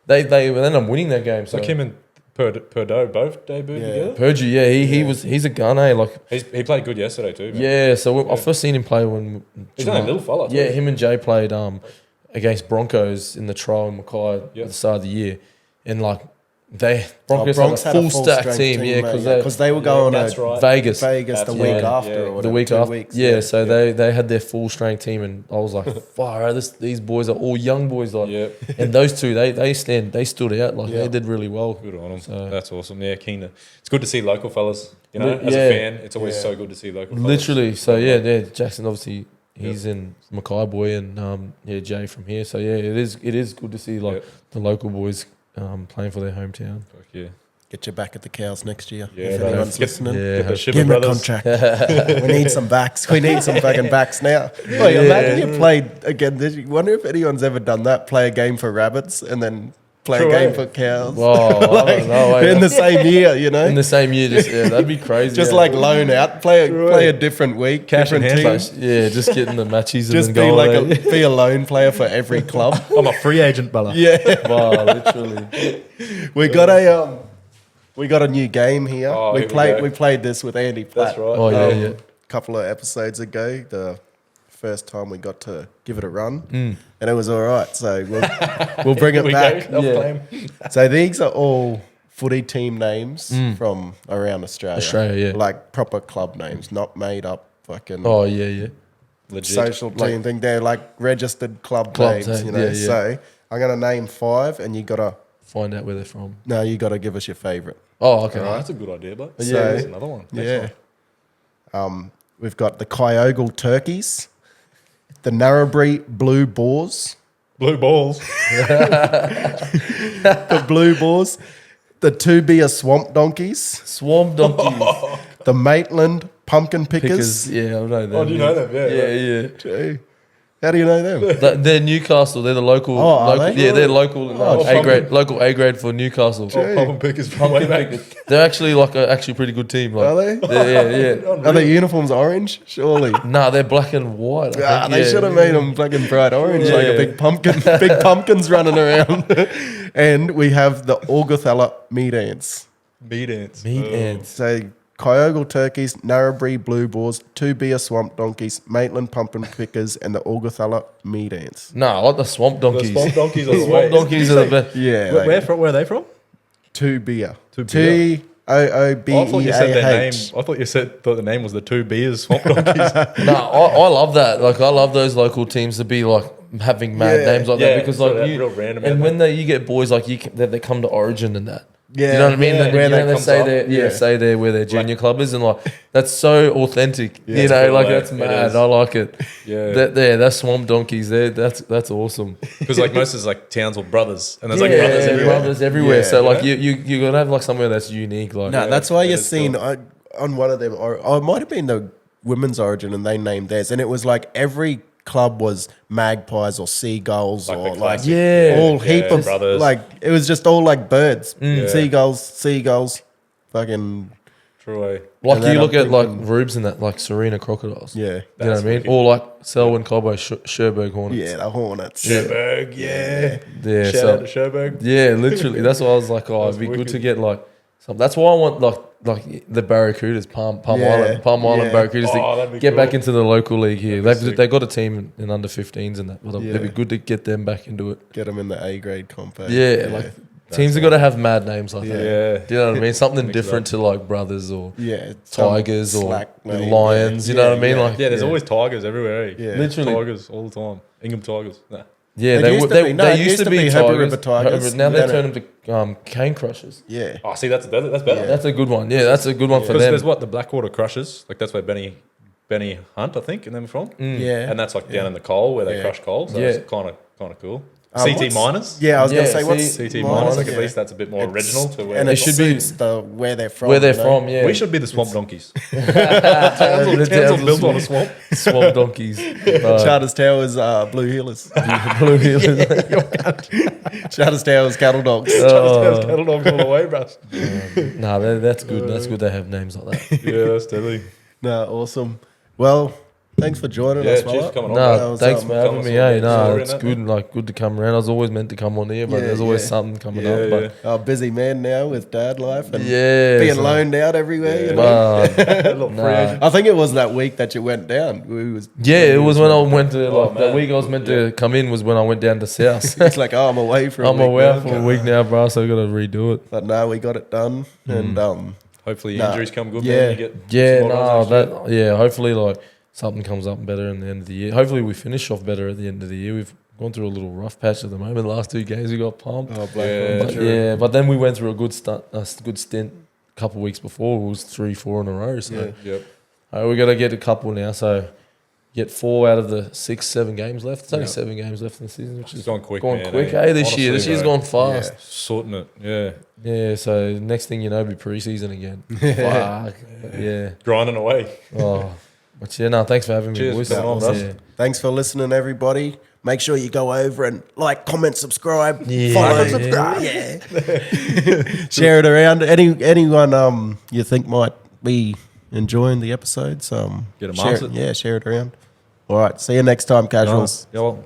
They ended up winning that game. So
like him and Perdot both debuted together.
Perdue, he's a gun. Like
He played good yesterday too. Man.
Yeah, so I first seen him play when
He's not a little fella.
Yeah, him and Jay played against Broncos in the trial in Mackay at the start of the year, and like Broncos had a full stack team,
because they were going to
Vegas
the week after, or
the week after. So they had their full strength team, and I was like, "Wow, these boys are all young boys." Like, and those two, they stood out. Like they did really well.
Good on them. So. That's awesome. Yeah, keen to. It's good to see local fellas. You know, as a fan, it's always so good to see local.
Literally. So Jackson obviously. He's in Mackay boy, and Jay from here. So it is good to see like the local boys playing for their hometown.
Fuck yeah.
Get you back at the Cows next year.
Yeah,
if anyone's listening.
Get the
Give him a contract. We need some backs. We need some fucking backs now. Imagine you played again. I wonder if anyone's ever done that. Play a game for Rabbits and then play a game for Cows.
Wow,
in the same year, you know.
In the same year, that'd be crazy.
Just like loan out, play a different week,
cash and
different
team.
Yeah, just getting the matches.
Just
and then
be a loan player for every club.
I'm a free agent, Bella.
Yeah.
Wow, literally.
We got a new game here. We played this with Andy Platt.
That's right.
Oh
a couple of episodes ago. The first time we got to give it a run, and it was all right. So we'll bring it back. So these are all footy team names from around Australia. Like proper club names, not made up fucking.
Oh yeah.
Legit. Social team thing. They're like registered club names, you know. So I'm gonna name 5, and you gotta
find out where they're from.
No, you gotta give us your favourite.
Oh, okay.
That's a good idea, but
there's
another one.
We've got the Kyogle Turkeys, the Narrabri Blue Boars,
Blue Balls,
the Blue Boars, the Tubia Swamp Donkeys, the Maitland Pumpkin Pickers.
Yeah, I know them.
Oh, do you know them?
Yeah.
Gee. How do you know them?
They're Newcastle. They're the local.
They?
Yeah, they're local. A grade, local A grade for Newcastle.
Pumpkin Pickers from way back.
They're actually a pretty good team. Like,
are they?
Yeah.
Are their uniforms orange? Surely.
Nah, they're black and white.
They should have made them black and bright orange, like a big pumpkin. Big pumpkins running around. And we have the Augathella Meat Ants.
Meat Ants.
So Kyogle Turkeys, Narrabri Blue Boars, Tubia Swamp Donkeys, Maitland Pumpkin Pickers, and the Augathella Meat Ants.
No, I like the Swamp Donkeys.
The Swamp Donkeys are the
Swamp Donkeys are the best.
Yeah.
Where are they from?
Tubia.
Tooboobia.
Tooboobeh.
I thought you thought the name was the Two Beers Swamp Donkeys.
No, I love that. Like, I love those local teams to be like having mad names like that, because like
real random.
And when you get boys like they come to Origin and that.
Yeah,
you know what I mean?
Where
Say they're where their junior club is, and like that's so authentic.
Yeah,
you know, like
cool,
that's mad. I like it.
Yeah,
that's Swamp Donkeys. That's awesome.
Because like most is like towns or brothers, and there's like brothers everywhere.
Yeah, so like you gotta have like somewhere that's unique. Like
that's why you're seeing on one of them, or it might have been the women's Origin, and they named theirs, and it was like every club was magpies or seagulls or like all heap of brothers. Like it was just all like birds, seagulls, fucking
true.
Like you look at like Rubes and that, like Serena crocodiles.
Yeah,
you know what I mean. Or like Selwyn Cowboys, Sherburg Hornets.
Yeah, the Hornets.
Sherburg,
yeah.
Shout out to Sherburg.
Yeah, literally. That's why I was like, it'd be good to get like some. That's why I want like the Barracudas, Palm Island Barracudas to get back into the local league here. They've got a team in under 15s and that. But it'd be good to get them back into it.
Get them in the A grade comp.
Like teams have got to have mad names like that.
Yeah.
Do you know what I mean? Something different to like Brothers or Tigers or
name,
Lions. You know what I mean? Like
there's always Tigers everywhere.
Yeah, literally
Tigers all the time. Ingham Tigers. Nah.
Yeah, they used to be
Tigers.
Now they turned them to Cane Crushers.
Yeah.
Oh, see, that's better.
That's a good one. Yeah, that's a good one for them.
There's the Blackwater Crushers. Like that's where Benny Hunt, I think, and them from.
Yeah.
And that's like down in the coal where they crush coal. So it's kind of cool. CT minors.
Yeah, I was going to
Yeah,
say, what's
CT minors. Like
Yeah.
at least that's a bit more original to where
And
they're
it
should
should
be-
be where they're from.
Where they're
you know?
from, yeah.
We should be the swamp donkeys.
The
Towns are built on a swamp.
Swamp donkeys.
Charters Towers, Blue Healers.
Blue Healers.
Charters Towers, Cattle Dogs.
Cattle dogs all the way, bro.
Nah, that's good. That's good they have names like that.
Yeah, that's deadly.
No, awesome. Well, thanks for joining
Yeah,
us,
cheers
fella.
for coming on.
No,
bro.
was,
thanks for
tell
having
us
me.
all
Hey,
about the
no,
story
it's
and
good. Like good to come around. I was always meant to come on here, but
Yeah,
there's always
yeah.
something coming
Yeah,
up. But
A busy man now with dad life and
yeah,
being
so-
loaned out everywhere.
Yeah.
You know?
But,
Free agent.
I think it was that week that you went down.
yeah, it was when I went to
Oh,
like that
man.
week I was meant to come in was when I went down to South.
It's like, oh, I'm away for a
I'm
week
away
now.
for a week now, bro. So I got to redo it.
But no, we got it done. And
Hopefully
Nah.
injuries come good.
Yeah.
Man. You get
Yeah,
some
no,
modernised action.
that yeah. Hopefully, like something comes up better in the end of the year. Hopefully, we finish off better at the end of the year. We've gone through a little rough patch at the moment. The last 2 games we got pumped.
oh, Black
Yeah,
But,
true.
but then we went through a good stint a couple of weeks before. It was 3-4 in a row. So
Yep.
we got to get a couple now. So get 4 out of the 6-7 games left. It's only
Yeah.
7 games left in the season, which
It's
is
gone quick,
gone
man,
quick.
eh?
Hey, this year,
Honestly,
this year's
bro.
gone fast.
Sorting it. Yeah.
Yeah. So next thing you know, be preseason again. Fuck. Yeah.
Grinding away.
Oh, but yeah, no, thanks for having me,
Cheers
boys.
for coming on, bro.
Yeah.
Thanks for listening, everybody. Make sure you go over and like, comment, subscribe,
Yeah.
follow,
Yeah.
subscribe. Yeah. Share it around. Anyone you think might be enjoying the episodes,
Get 'em
share
answered.
it, yeah, share it around. All right. See you next time, casuals.
Yeah, well,